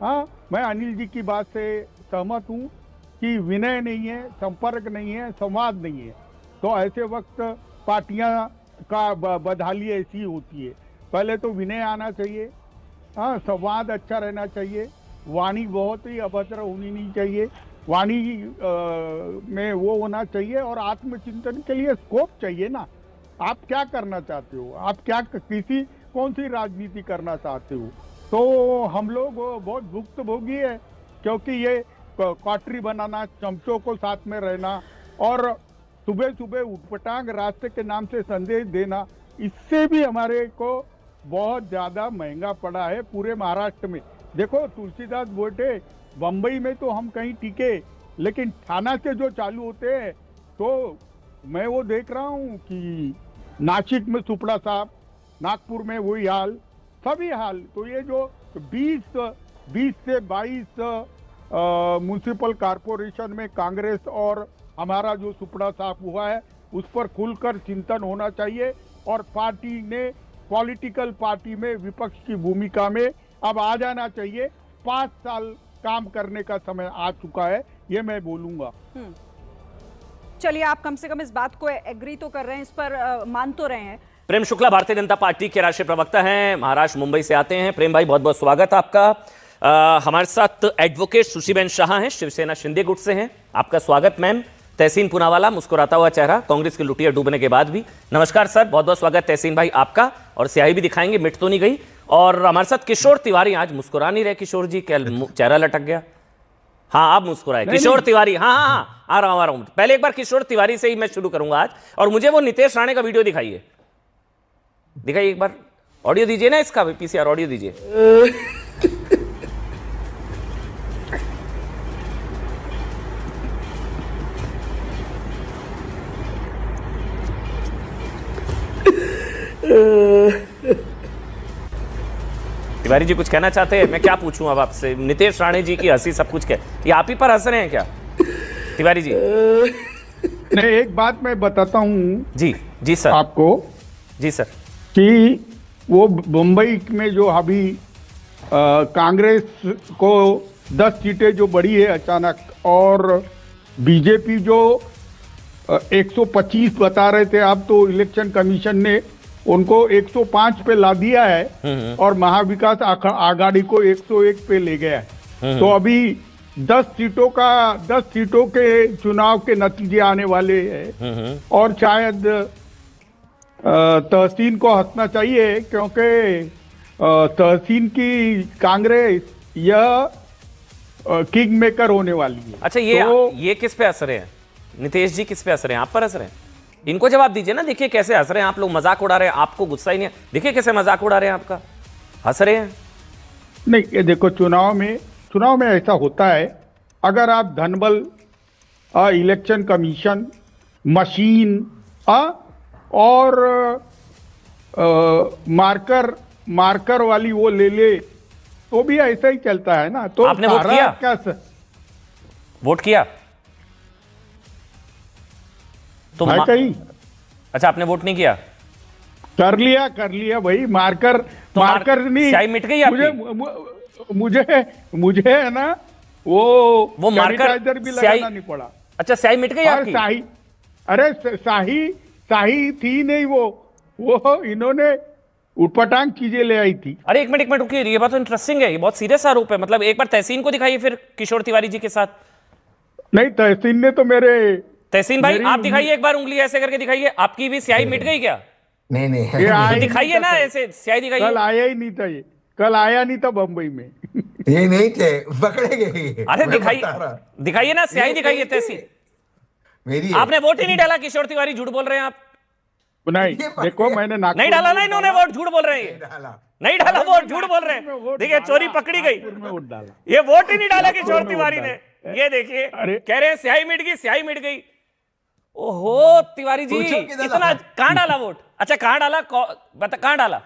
हाँ, मैं अनिल जी की बात से सहमत हूँ कि विनय नहीं है, संपर्क नहीं है, संवाद नहीं है, तो ऐसे वक्त पार्टियां का बदहाली ऐसी होती है। पहले तो विनय आना चाहिए, हाँ, संवाद अच्छा रहना चाहिए, वाणी बहुत ही अभद्र होनी नहीं चाहिए, वाणी में वो होना चाहिए, और आत्मचिंतन के लिए स्कोप चाहिए ना। आप क्या करना चाहते हो, आप क्या कौन सी राजनीति करना चाहते हो? तो हम लोग बहुत भुक्तभोगी है, क्योंकि ये क्वार्टरी बनाना, चमचों को साथ में रहना, और सुबह सुबह उठपटांग रास्ते के नाम से संदेश देना, इससे भी हमारे को बहुत ज्यादा महंगा पड़ा है पूरे महाराष्ट्र में। देखो तुलसीदास भोटे, बम्बई में तो हम कहीं टिके, लेकिन थाना से जो चालू होते हैं, तो मैं वो देख रहा हूँ कि नासिक में सुपड़ा साहब, नागपुर में वही हाल, सभी हाल। तो ये जो 20 से 22 म्युनिसिपल कॉरपोरेशन में कांग्रेस और हमारा जो सुपड़ा साफ हुआ है, उस पर खुलकर चिंतन होना चाहिए, और पार्टी ने पॉलिटिकल पार्टी में विपक्ष की भूमिका में अब आ जाना चाहिए। 5 साल काम करने का समय आ चुका है, ये मैं बोलूंगा। चलिए, आप कम से कम इस बात को एग्री तो कर रहे हैं, इस पर मान तो रहे हैं। प्रेम शुक्ला भारतीय जनता पार्टी के राष्ट्रीय प्रवक्ता हैं, महाराष्ट्र मुंबई से आते हैं। प्रेम भाई, बहुत बहुत स्वागत आपका। हमारे साथ एडवोकेट सुशीबेन शाह हैं, शिवसेना शिंदे गुट से हैं। आपका स्वागत मैम। तहसीन पुनावाला, मुस्कुराता हुआ चेहरा, कांग्रेस की लुटिया डूबने के बाद भी। नमस्कार सर, बहुत बहुत स्वागत तहसीन भाई आपका। और स्याही भी दिखाएंगे, मिट तो नहीं गई। और हमारे साथ किशोर तिवारी, आज मुस्कुरा नहीं रहे किशोर जी, क्या चेहरा लटक गया? हाँ, आप मुस्कुराए किशोर तिवारी। हाँ, आ रहा हूं। पहले एक बार किशोर तिवारी से ही मैं शुरू करूंगा आज, और मुझे वो नितेश राणे का वीडियो दिखाइए एक बार। ऑडियो दीजिए ना इसका, पीसीआर ऑडियो दीजिए। तिवारी जी कुछ कहना चाहते हैं? मैं क्या पूछूं अब आपसे? नितेश राणे जी की हंसी सब कुछ ये आप ही पर हंस रहे हैं क्या तिवारी जी? नहीं, एक बात मैं बताता हूँ जी सर आपको। जी सर। कि वो मुंबई में जो अभी कांग्रेस को 10 सीटें जो बढ़ी है अचानक, और बीजेपी जो 125 बता रहे थे, अब तो इलेक्शन कमीशन ने उनको 105 पे ला दिया है और महाविकास आघाड़ी को 101 पे ले गया है। तो अभी 10 सीटों के चुनाव के नतीजे आने वाले हैं और शायद तहसीन को हंसना चाहिए, क्योंकि तहसीन की कांग्रेस यह किंग मेकर होने वाली है। अच्छा, ये किस पे हंस रहे हैं? नितेश जी किस पे हंस रहे हैं? आप पर हंस रहे हैं? इनको जवाब दीजिए ना। देखिए कैसे हंस रहे हैं आप लोग, मजाक उड़ा रहे हैं, आपको गुस्सा ही नहीं है। देखिए कैसे मजाक उड़ा रहे हैं आपका, हंस रहे हैं। नहीं, ये देखो, चुनाव में ऐसा होता है, अगर आप धनबल, इलेक्शन कमीशन, मशीन और मार्कर वाली वो ले तो भी ऐसा ही चलता है ना। तो आपने वोट किया? क्या वोट किया तो कहीं? अच्छा, आपने वोट नहीं किया? कर लिया भाई। मार्कर नहीं, स्याही मिट गई आपकी? मुझे है ना वो मार्कर भी लगाना नहीं पड़ा। अच्छा, स्याही मिट गई आपकी? अरे शाही थी नहीं, वो इन्होंने उटपटांग चीजें ले आई थी। अरे एक मिनट रुकिए, ये बात तो इंटरेस्टिंग है, ये बहुत सीरियस आरोप है। मतलब एक बार तहसीन को दिखाइए फिर किशोर तिवारी जी के साथ। नहीं, तहसीन ने तो तहसीन भाई आप दिखाइए एक बार, उंगली ऐसे करके दिखाइए। आपकी भी स्याही मिट गई क्या? नहीं तो दिखाइए ना, ऐसे स्याही दिखाइए। कल आया ही नहीं था ये, कल आया नहीं था बम्बई में। ये नहीं थे, पकड़े गए। अरे दिखाइए ना, स्याही दिखाइए तहसीन। मेरी आपने वोट ही नहीं डाला किशोर तिवारी, झूठ बोल रहे हैं आप। नहीं, देखो मैंने नहीं डाला ना इन्होंने वोट, झूठ बोल रहे हैं। नहीं डाला वोट, झूठ बोल रहे हैं। देखिए चोरी पकड़ी गई, ये वोट ही नहीं डाला किशोर तिवारी ने। ये देखिए कह रहे हैं स्याही मिट गई। ओहो तिवारी जी, इतना कहां डाला वोट? अच्छा कहां डाला, बता कहां डाला?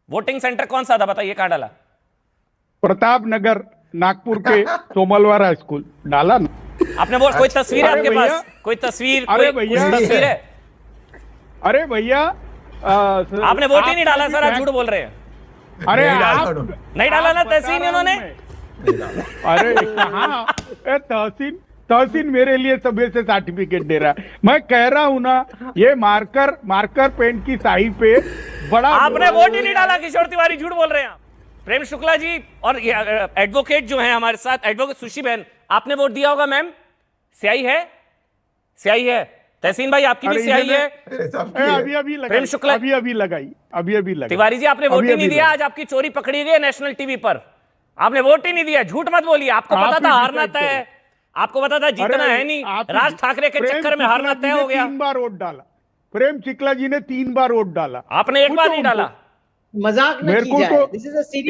वोटिंग सेंटर कौन सा था बताइए, कहां डाला? प्रताप नगर, नागपुर के सोमलवारा स्कूल डाला ना। आपने वोट, कोई तस्वीर है आपके पास? कोई तस्वीर? अरे भैया, तस्वीर है? अरे भैया, आपने वोट ही नहीं डाला सर, आप झूठ बोल रहे हैं। अरे नहीं डाला ना तहसीन इन्होंने? अरे कहाँ तहसीन मेरे लिए सुबह से सर्टिफिकेट दे रहा है। मैं कह रहा हूं ना, ये मार्कर पेन की स्याही पे बड़ा। आपने वोट ही नहीं डाला किशोर तिवारी, झूठ बोल रहे हैं आप। प्रेम शुक्ला जी और एडवोकेट जो है हमारे साथ, एडवोकेट सुशी बहन, आपने वोट दिया होगा मैम? स्याही है? स्याही है। तहसीन भाई आपकी भी स्याही है? अभी प्रेम शुक्ला अभी लगाई। तिवारी जी आपने वोट ही नहीं दिया, आज आपकी चोरी पकड़ी गई नेशनल टीवी पर। आपने वोट ही नहीं दिया, झूठ मत बोलिए। आपको पता था हारना तय है, आपको पता था जीतना है नहीं। राज ठाकरे के चक्कर में हारना तय हो गया। 3 बार वोट डाला, प्रेम शुक्ला जी ने 3 बार वोट डाला, आपने एक बार नहीं डाला। मजाक मेरे को तो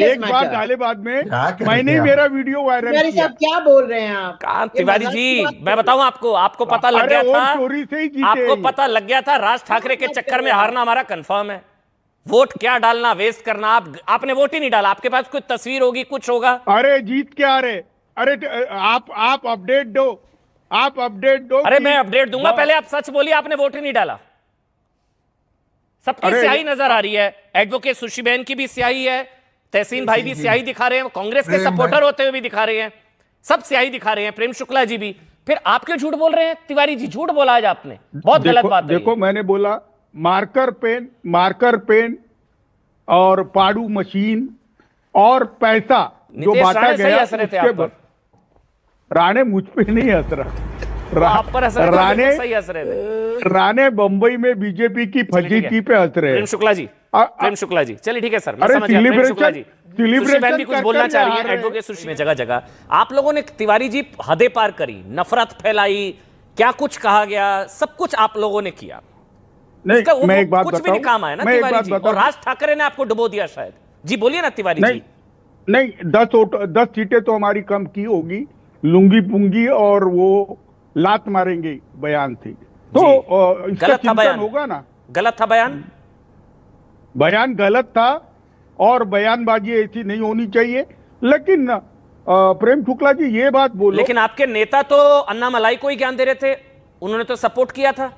एक बार डाले, बाद में मैंने मेरा वीडियो वायरल किया। साहब क्या बोल रहे हैं आप? तिवारी जी मैं बताऊं आपको पता लग गया था, आपको पता लग गया था राज ठाकरे के चक्कर में हारना हमारा कंफर्म है। वोट क्या डालना, वेस्ट करना। आपने वोट ही नहीं डाला। आपके पास कुछ तस्वीर होगी, कुछ होगा। अरे जीत क्या रहे? अरे आप अपडेट दो। अरे मैं अपडेट दूंगा, पहले आप सच बोलिए। आपने वोट ही नहीं डाला। सबकी स्याही नजर आ रही है। एडवोकेट सुशी बहन की भी स्याही है, तहसीन भाई भी स्याही दिखा रहे हैं, कांग्रेस के सपोर्टर होते हुए भी दिखा रहे हैं, सब स्याही दिखा रहे हैं, प्रेम शुक्ला जी भी। फिर आप क्यों झूठ बोल रहे हैं तिवारी जी? झूठ बोला आज आपने, बहुत गलत बात है। देखो मैंने बोला मार्कर पेन और पाड़ू मशीन और पैसा जो बांटा गया उसके। राणे मुझ पे नहीं हंस रहा, राणे बंबई में बीजेपी की फजीती पे हंस रहे हैं। प्रेम शुक्ला जी चलिए ठीक है सर, मैं समझ गया। प्रेम शुक्ला जी, सुशी बहन भी कुछ बोलना चाह रही है। एडवोकेट सुशी में जगह जगह आप लोगों ने तिवारी जी हदें पार करी, नफरत फैलाई, क्या कुछ कहा गया, सब कुछ आप लोगों ने किया। इसका वो मैं एक बात कुछ भी बताऊं, नहीं काम आया ना मैं एक तिवारी बात जी, और बताऊं। राज ठाकरे ने आपको डुबो दिया शायद। जी बोलिए ना तिवारी जी। नहीं 10 सीटें तो हमारी कम की होगी, लुंगी पुंगी और वो लात मारेंगे बयान थी, तो इसका गलत था चिंतन बयान, होगा ना। गलत था बयान, बयान गलत था और बयानबाजी ऐसी नहीं होनी चाहिए। लेकिन प्रेम शुक्ला जी ये बात बोलो, लेकिन आपके नेता तो अन्ना मलाई को ही ज्ञान दे रहे थे, उन्होंने तो सपोर्ट किया था।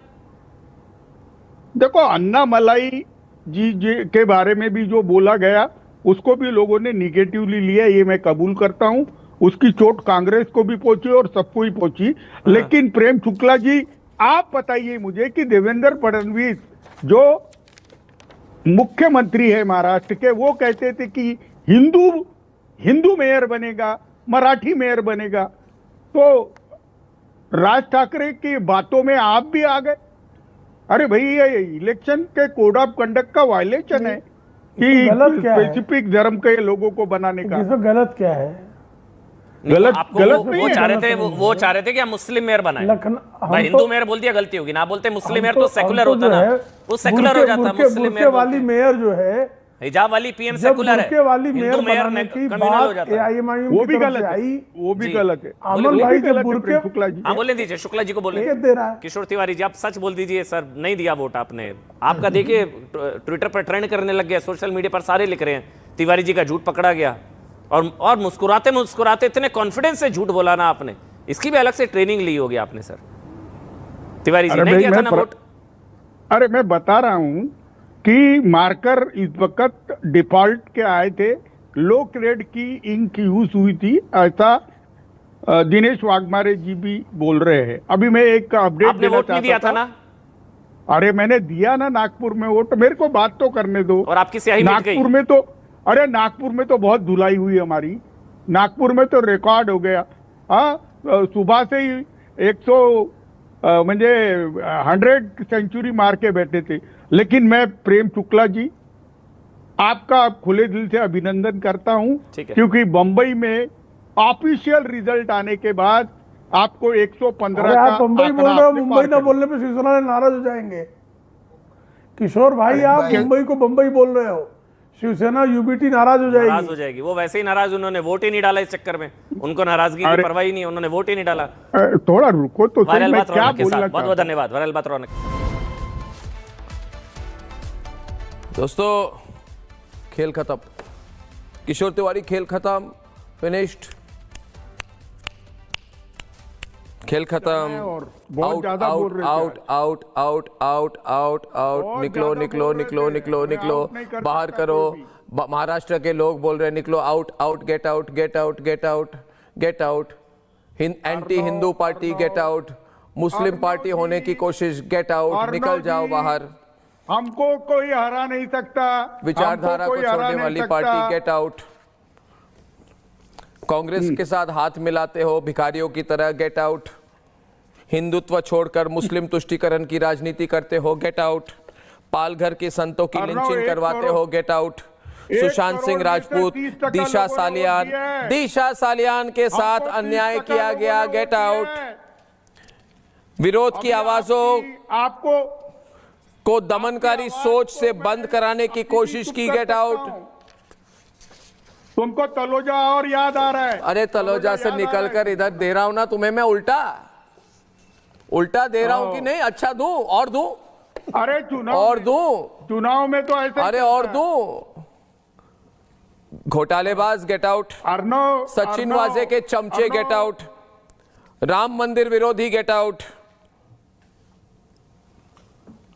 देखो अन्ना मलाई जी के बारे में भी जो बोला गया उसको भी लोगों ने निगेटिवली लिया, ये मैं कबूल करता हूं। उसकी चोट कांग्रेस को भी पहुंची और सबको ही पहुंची। लेकिन प्रेम शुक्ला जी आप बताइए मुझे कि देवेंद्र फडणवीस जो मुख्यमंत्री है महाराष्ट्र के, वो कहते थे कि हिंदू मेयर बनेगा, मराठी मेयर बनेगा, तो राज ठाकरे की बातों में आप भी आ गए। अरे भाई ये इलेक्शन के कोड ऑफ कंडक्ट का वायलेशन है कि स्पेसिफिक धर्म के लोगों को बनाने का। इसमें गलत क्या है? गलत वो चाह रहे थे, वो चाह रहे थे कि हम मुस्लिम मेयर बनाए। भाई हिंदू मेयर बोल दिया गलती होगी ना, बोलते मुस्लिम मेयर तो सेकुलर होता ना, वो सेकुलर हो जाता। मुस्लिम मेयर वाली मेयर जो है, हिजाब वाली पीएम सेकुलर है, वाली मेयर मेयर बनाने की कम्युनल हो जाता है, वो भी गलत है, वो भी गलत है। अमन भाई जब बुर्के, शुक्ला जी हाँ बोलने दीजिए, शुक्ला जी को बोलने दे रहा है। किशोर तिवारी जी आप सच बोल दीजिए सर, नहीं दिया वोट आपने। आपका देखिए ट्विटर पर ट्रेंड करने लग गया, सोशल मीडिया पर सारे लिख रहे हैं तिवारी जी का झूठ पकड़ा गया, और मुस्कुराते मुस्कुराते इतने कॉन्फिडेंस से झूठ बोला ना आपने, इसकी भी अलग से ट्रेनिंग ली होगी आपने सर। तिवारी जी नहीं दिया था ना वोट। अरे मैं बता रहा हूं कि मार्कर इस वक्त डिफॉल्ट के आए थे, लो ग्रेड की इंक यूज हुई थी, ऐसा दिनेश वाघमारे जी भी बोल रहे हैं। अभी मैं एक अपडेट देना वोट नहीं दिया था ना? अरे मैंने दिया ना नागपुर में वोट, मेरे को बात तो करने दो। और आपकी स्याही मिट गई। नागपुर में तो, अरे नागपुर में तो बहुत धुलाई हुई हमारी, नागपुर में तो रिकॉर्ड हो गया। सुबह से ही 100 म्हणजे 100 सेंचुरी मार के बैठे थे। लेकिन मैं प्रेम शुक्ला जी आपका खुले दिल से अभिनंदन करता हूं, क्योंकि बंबई में ऑफिशियल रिजल्ट आने के बाद आपको 115 का बंबई बोल रहे हो, मुंबई ना बोलने पे शिवसेना नाराज हो जाएंगे। किशोर भाई आप मुंबई को बंबई बोल रहे हो, शिवसेना यूबीटी नाराज हो जाएगी। वो वैसे ही नाराज, उन्होंने वोट ही नहीं डाला इस चक्कर में, उनको नाराजगी की परवाह ही नहीं, उन्होंने वोट ही नहीं डाला। थोड़ा रुको तो सही, मैं क्या बहुत बहुत धन्यवाद वायरल बात रौनक। दोस्तों खेल खत्म, किशोर तिवारी खेल खत्म, फिनिश्ड, खेल खत्म। Out out out out out out out out, निकलो निकलो निकलो निकलो निकलो, बाहर करो। महाराष्ट्र के लोग बोल रहे हैं निकलो, out out, get out get out get out get out, anti Hindu party get out, Muslim party होने की कोशिश गेट आउट, निकल जाओ बाहर। हमको कोई हरा नहीं सकता, विचारधारा को छोड़ने वाली पार्टी गेट आउट। कांग्रेस के साथ हाथ मिलाते हो भिखारियों की तरह, गेट आउट। हिंदुत्व छोड़कर मुस्लिम तुष्टीकरण की राजनीति करते हो, गेट आउट। पालघर के संतों की लिंचिंग करवाते हो, गेट आउट। सुशांत सिंह राजपूत, दिशा सालियान के साथ अन्याय किया गया, गेट आउट। विरोध की आवाजों को दमनकारी सोच से बंद कराने की कोशिश की, गेट आउट। तुमको तलोजा और याद आ रहा है? अरे तलोजा से निकलकर इधर दे रहा हूं ना तुम्हें मैं, उल्टा दे रहा हूं कि नहीं? अच्छा दूं और दूं? अरे चुनाव और दूं? चुनाव में तो ऐसे, अरे और दूं? घोटालेबाज गेट आउट। सचिन वाजे के चमचे गेट आउट। राम मंदिर विरोधी गेट आउट।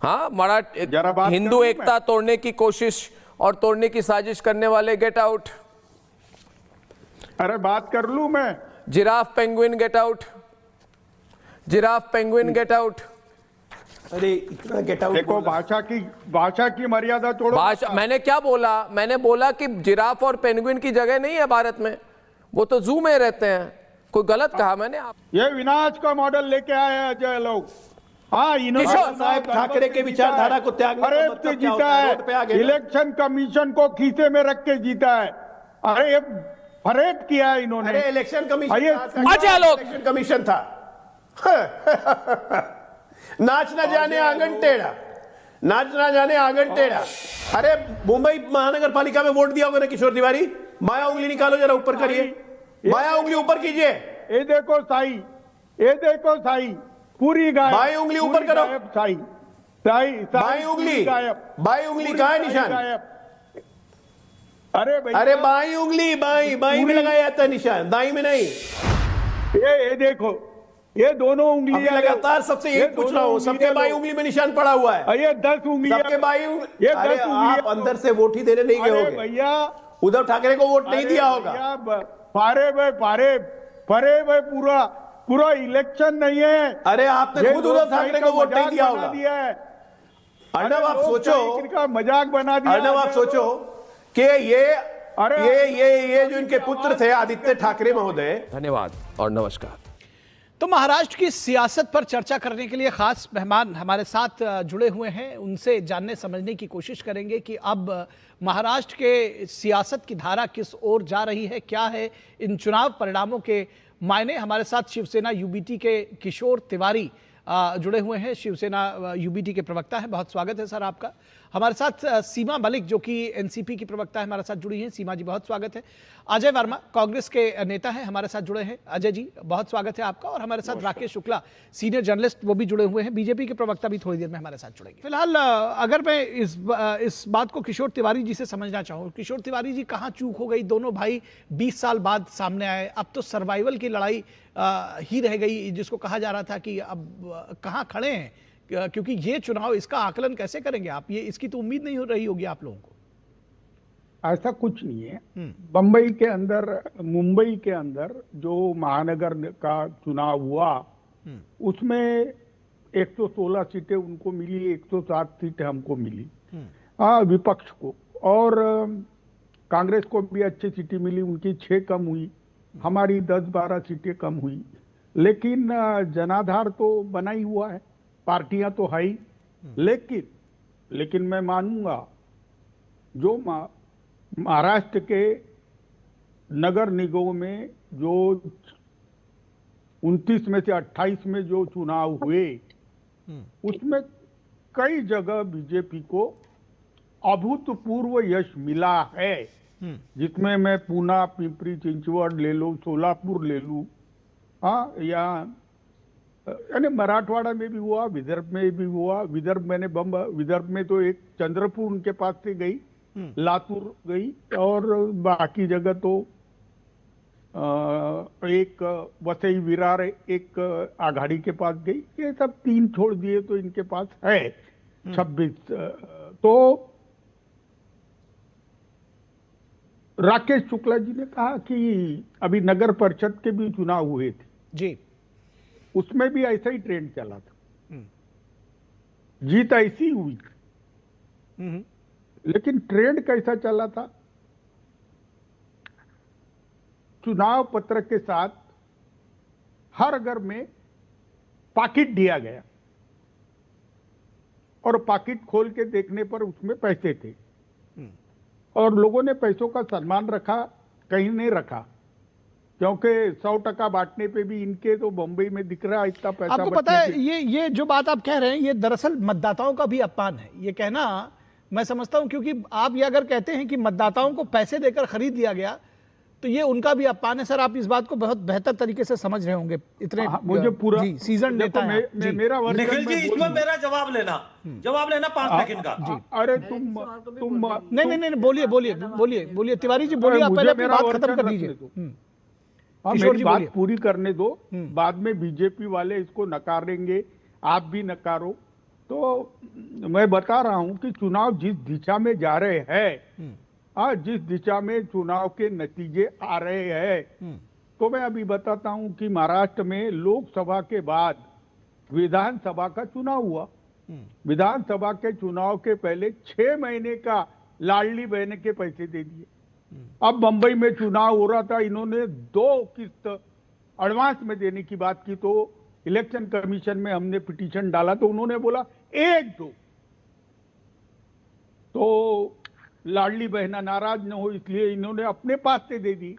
हाँ, हिंदू एकता तोड़ने की कोशिश और तोड़ने की साजिश करने वाले गेट आउट। अरे बात कर लूं मैं? Giraffe penguin get out. Giraffe penguin get out. अरे इतना गेट आउट। देखो भाषा की मर्यादा छोड़ो। मैंने क्या बोला? मैंने बोला कि जिराफ और पेंगुइन की जगह नहीं है भारत में, वो तो जू में रहते हैं। कोई गलत कहा मैंने? ये विनाश का मॉडल लेके आए हैं अजय लोग। हाँ, साहब ठाकरे के विचारधारा को त्यागने का मतलब क्या होता है? रोड पे आ गए। इलेक्शन कमीशन को खीसे में रख के जीता है। अरे ये फरेब किया है इन्होंने। अरे इलेक्शन कमीशन इलेक्शन कमीशन था। नाच न जाने आंगन टेढ़ा। नाच ना जाने आंगन टेढ़ा। अरे मुंबई महानगर पालिका में वोट दिया होगा ना किशोर तिवारी? बाया उंगली निकालो जरा, ऊपर करिए, बाया उंगली ऊपर कीजिए। ये देखो साई, ये देखो साई, पूरी गायब। बाई उंगली ऊपर करो साई, साई, बाई उंगली गायब। बाई उंगली कहाँ है निशान? अरे बाई उंगली, बाई में लगाया जाता है निशान, दाई में नहीं। ये देखो, ये दोनों उंगली लगातार सबसे एक पूछ रहा हूँ, सबके बाई उंगली में निशान पड़ा हुआ है। ये 10 उंगली, सबके बाई उंगली। अरे आप अंदर से वोट ही देने नहीं गए होंगे भैया, उद्धव ठाकरे को वोट नहीं दिया होगा। पारे भाई पूरा इलेक्शन नहीं है। अरे आपने खुद उद्धव ठाकरे को वोट नहीं दिया होगा। अर्णव आप सोचो, मजाक बना दिया। अर्णव आप सोचो कि ये जो इनके पुत्र थे आदित्य ठाकरे महोदय। धन्यवाद और नमस्कार। तो महाराष्ट्र की सियासत पर चर्चा करने के लिए खास मेहमान हमारे साथ जुड़े हुए हैं। उनसे जानने समझने की कोशिश करेंगे कि अब महाराष्ट्र के सियासत की धारा किस ओर जा रही है, क्या है इन चुनाव परिणामों के मायने। हमारे साथ शिवसेना यूबीटी के किशोर तिवारी जुड़े हुए हैं, शिवसेना यूबीटी के प्रवक्ता हैं। बहुत स्वागत है सर आपका। हमारे साथ सीमा मलिक जो कि एनसीपी की प्रवक्ता है, हमारे साथ जुड़ी हैं। सीमा जी बहुत स्वागत है। अजय वर्मा कांग्रेस के नेता हैं, हमारे साथ जुड़े हैं। अजय जी बहुत स्वागत है आपका। और हमारे साथ राकेश शुक्ला सीनियर जर्नलिस्ट, वो भी जुड़े हुए हैं। बीजेपी के प्रवक्ता भी थोड़ी देर में हमारे साथ जुड़ेंगे। फिलहाल अगर मैं इस बात को किशोर तिवारी जी से समझना चाहूँ, किशोर तिवारी जी कहाँ चूक हो गई? दोनों भाई 20 साल बाद सामने आए, अब तो सर्वाइवल की लड़ाई ही रह गई, जिसको कहा जा रहा था कि अब कहाँ खड़े हैं, क्योंकि ये चुनाव, इसका आकलन कैसे करेंगे आप? ये इसकी तो उम्मीद नहीं हो रही होगी आप लोगों को। ऐसा कुछ नहीं है। मुंबई के अंदर जो महानगर का चुनाव हुआ उसमें 116 सीटें उनको मिली, 107 सीटें हमको मिली, विपक्ष को। और कांग्रेस को भी अच्छी सीटें मिली, उनकी 6 कम हुई, हमारी 10-12 सीटें कम हुई। लेकिन जनाधार तो बना ही हुआ है, पार्टियां तो है ही। लेकिन मैं मानूंगा जो महाराष्ट्र के नगर निगमों में जो 29 में से 28 में जो चुनाव हुए उसमें कई जगह बीजेपी को अभूतपूर्व यश मिला है, जिसमें मैं पूना, पिंपरी चिंचवड ले लूं, सोलापुर ले लूं, यानी मराठवाड़ा में भी हुआ, विदर्भ में भी हुआ। विदर्भ में तो एक चंद्रपुर उनके पास से गई, लातूर गई, और बाकी जगह तो एक वसई विरार एक आघाड़ी के पास गई। ये सब 3 छोड़ दिए तो इनके पास है 26। तो राकेश शुक्ला जी ने कहा कि अभी नगर परिषद के भी चुनाव हुए थे जी, उसमें भी ऐसा ही ट्रेंड चला था, जीत ऐसी हुई। लेकिन ट्रेंड कैसा चला था? चुनाव पत्र के साथ हर घर में पाकिट दिया गया और पाकिट खोल के देखने पर उसमें पैसे थे, और लोगों ने पैसों का सम्मान रखा, कहीं नहीं रखा, क्योंकि 100% बांटने पे भी इनके तो बंबई में दिख रहा है इतना पैसा। आपको पता है ये जो बात आप कह रहे हैं, ये दरअसल मतदाताओं का भी अपमान है। ये कहना मैं समझता हूं, क्योंकि आप ये अगर कहते हैं कि मतदाताओं को पैसे देकर खरीद लिया गया, तो ये उनका भी अपमान है। सर आप इस बात को बहुत बेहतर तरीके से समझ रहे होंगे, इतने मुझे पूरा सीजन नेता हैं। मेरा निखिल जी इसमें मेरा जवाब लेना 5 सेकंड का। अरे तुम नहीं बोलिए तिवारी जी, बोलिए, आप पहले अपनी बात खत्म कर दीजिए। मेरी बात पूरी करने दो, बाद में बीजेपी वाले इसको नकारेंगे, आप भी नकारो। तो मैं बता रहा हूं कि चुनाव जिस दिशा में जा रहे हैं, जिस दिशा में चुनाव के नतीजे आ रहे हैं, तो मैं अभी बताता हूं कि महाराष्ट्र में लोकसभा के बाद विधानसभा का चुनाव हुआ। विधानसभा के चुनाव के पहले 6 महीने का लाडली बहन के पैसे दे दिए। अब मुंबई में चुनाव हो रहा था, इन्होंने 2 किस्त एडवांस में देने की बात की, तो इलेक्शन कमीशन में हमने पिटीशन डाला तो उन्होंने बोला 1-2। तो लाडली बहना नाराज न हो इसलिए इन्होंने अपने पास से दे दी।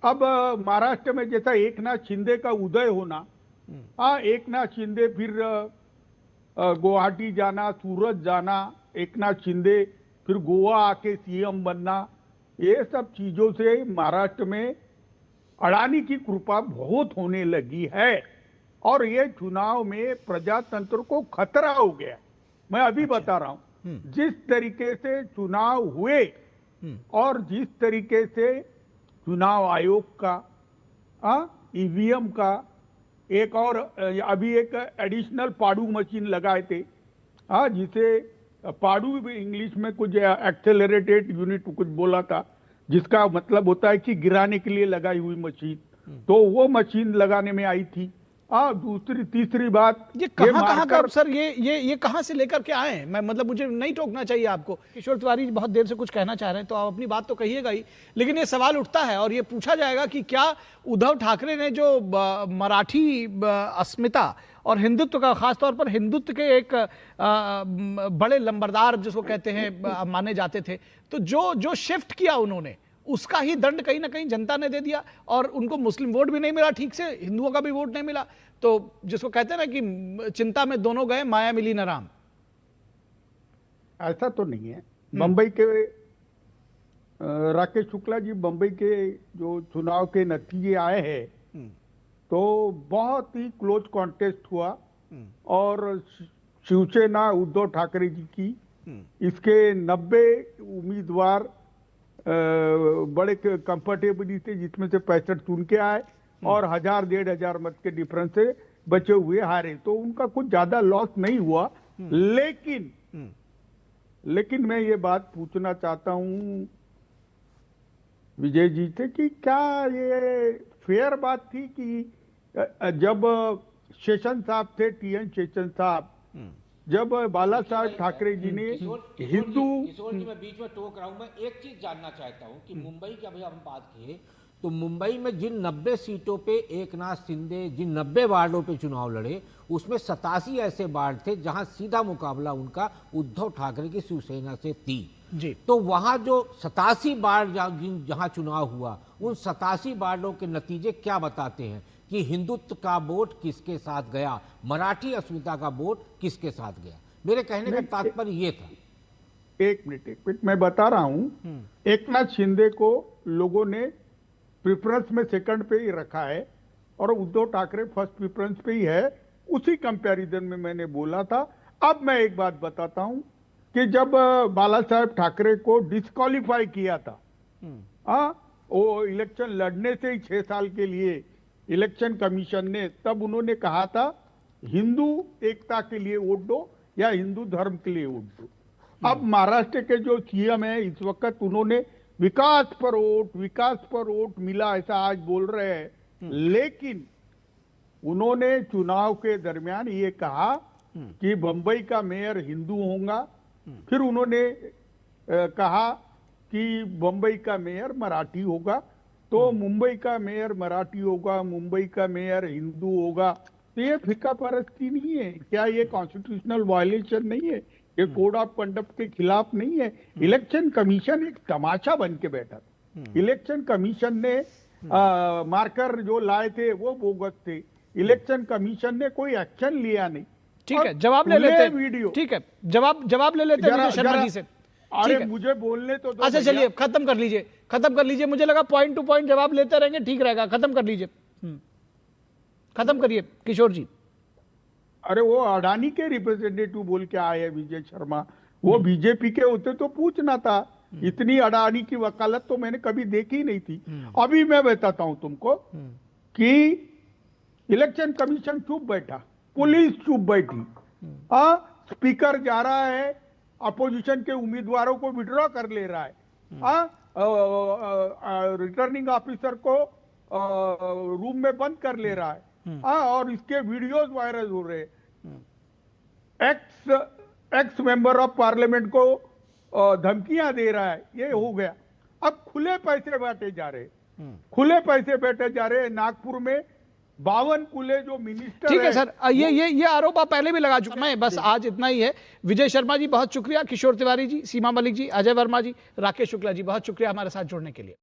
अब महाराष्ट्र में जैसा एकनाथ शिंदे का उदय होना, एकनाथ शिंदे फिर गुवाहाटी जाना, सूरत जाना, एकनाथ शिंदे, फिर गोवा आके सीएम बनना, ये सब चीजों से महाराष्ट्र में अडानी की कृपा बहुत होने लगी है और ये चुनाव में प्रजातंत्र को खतरा हो गया। मैं अभी बता रहा हूं, जिस तरीके से चुनाव हुए और जिस तरीके से चुनाव आयोग का ईवीएम का एक और अभी एक एडिशनल पाडू मशीन लगाए थे, जिसे पाडू भी इंग्लिश में कुछ एक्सेलरेटेड यूनिट कुछ बोला था, जिसका मतलब होता है कि गिराने के लिए लगाई हुई मशीन, तो वो मशीन लगाने में आई थी। दूसरी तीसरी बात, ये कहां का सर, ये कहां से लेकर के आए हैं? मैं मतलब मुझे नहीं टोकना चाहिए आपको, किशोर तिवारी बहुत देर से कुछ कहना चाह रहे हैं तो आप अपनी बात तो कहिएगा ही, लेकिन ये सवाल उठता है और ये पूछा जाएगा कि क्या उद्धव ठाकरे ने जो मराठी अस्मिता और हिंदुत्व का, खासतौर पर हिंदुत्व के एक बड़े लंबरदार जिसको कहते हैं माने जाते थे, तो जो शिफ्ट किया उन्होंने, उसका ही दंड कहीं ना कहीं जनता ने दे दिया और उनको मुस्लिम वोट भी नहीं मिला ठीक से, हिंदुओं का भी वोट नहीं मिला, तो जिसको कहते हैं ना कि चिंता में दोनों गए, माया मिली न राम। ऐसा तो नहीं है। बंबई के राकेश शुक्ला जी, बंबई के जो चुनाव के नतीजे आए हैं तो बहुत ही क्लोज कॉन्टेस्ट हुआ और शिवसेना उद्धव ठाकरे जी की इसके 90 उम्मीदवार बड़े कंफर्टेबली से, जिसमें से 65 चुन के आए और 1000-1500 मत के डिफरेंस से बचे हुए हारे, तो उनका कुछ ज्यादा लॉस नहीं हुआ। लेकिन मैं ये बात पूछना चाहता हूं विजय जी से कि क्या ये फेयर बात थी कि जब शेषन साहब थे, टीएन शेषन साहब, जब बाला साहब ठाकरे जी ने हिंदू, किशोर जी मैं बीच में टोक रहा हूं, मैं एक चीज जानना चाहता हूं कि मुंबई की अभी हम बात किए तो मुंबई में जिन 90 सीटों पे एकनाथ शिंदे जिन 90 वार्डों पे चुनाव लड़े, उसमें 87 ऐसे वार्ड थे जहां सीधा मुकाबला उनका उद्धव ठाकरे की शिवसेना से थी जी। तो वहां जो 87 वार्ड जहां चुनाव हुआ, उन 87 वार्डों के नतीजे क्या बताते हैं कि हिंदुत्व का वोट किसके साथ गया, मराठी अस्मिता का वोट किसके साथ गया? मेरे कहने का तात्पर्य ये था। एक मिनट मैं बता रहा हूं, एकनाथ शिंदे को लोगों ने प्रेफरेंस में सेकंड पे ही रखा है और उद्धव ठाकरे फर्स्ट प्रेफरेंस पे ही है। उसी कंपैरिजन में मैंने बोला था। अब मैं एक बात बताता हूं कि जब बाला साहेब ठाकरे को डिस्क्वालीफाई किया था, वो इलेक्शन लड़ने से ही 6 साल के लिए इलेक्शन कमीशन ने, तब उन्होंने कहा था हिंदू एकता के लिए वोट दो या हिंदू धर्म के लिए वोट दो। अब महाराष्ट्र के जो सीएम है इस वक्त, उन्होंने विकास पर वोट मिला ऐसा आज बोल रहे हैं, लेकिन उन्होंने चुनाव के दरमियान ये कहा कि बंबई का मेयर हिंदू होगा, फिर उन्होंने कहा कि बंबई का मेयर मराठी होगा, तो मुंबई का मेयर मराठी होगा, मुंबई का मेयर हिंदू होगा, तो ये फिक्का परस्ती नहीं है क्या? ये कॉन्स्टिट्यूशनल वायलेशन नहीं है? ये कोड ऑफ कंडक्ट के खिलाफ नहीं है? इलेक्शन कमीशन एक तमाशा बन के बैठा था। इलेक्शन कमीशन ने मार्कर जो लाए थे वो बोगस थे। इलेक्शन कमीशन ने कोई एक्शन लिया नहीं। ठीक है, जवाब ले लेते हैं। ठीक है, जवाब ले लेते हैं विजय शर्मा जी से। अरे मुझे बोलने तो दो। अच्छा चलिए, खत्म कर लीजिए। मुझे लगा पॉइंट टू पॉइंट जवाब लेते रहेंगे, ठीक रहेगा। खत्म कर लीजिए, खत्म करिए किशोर जी। अरे वो अडानी के रिप्रेजेंटेटिव बोल के आए हैं विजय शर्मा, वो बीजेपी के होते तो पूछना था। इतनी अडानी की वकालत तो मैंने कभी देखी नहीं थी। अभी मैं बताता हूं तुमको कि इलेक्शन कमीशन चुप बैठा, पुलिस चुप बैठी, स्पीकर जा रहा है, अपोजिशन के उम्मीदवारों को विड्रॉ कर ले रहा है, रिटर्निंग ऑफिसर को रूम में बंद कर ले रहा है, और इसके वीडियोस वायरल हो रहे हैं। एक्स मेंबर ऑफ पार्लियामेंट को धमकियां दे रहा है। ये हो गया। अब खुले पैसे बांटे जा रहे, नागपुर में 52 खुले जो मिनिस्टर। ठीक है सर, ये आरोप आप पहले भी लगा चुके हैं। बस आज इतना ही है। विजय शर्मा जी बहुत शुक्रिया, किशोर तिवारी जी, सीमा मलिक जी, अजय वर्मा जी, राकेश शुक्ला जी बहुत शुक्रिया हमारे साथ जुड़ने के लिए।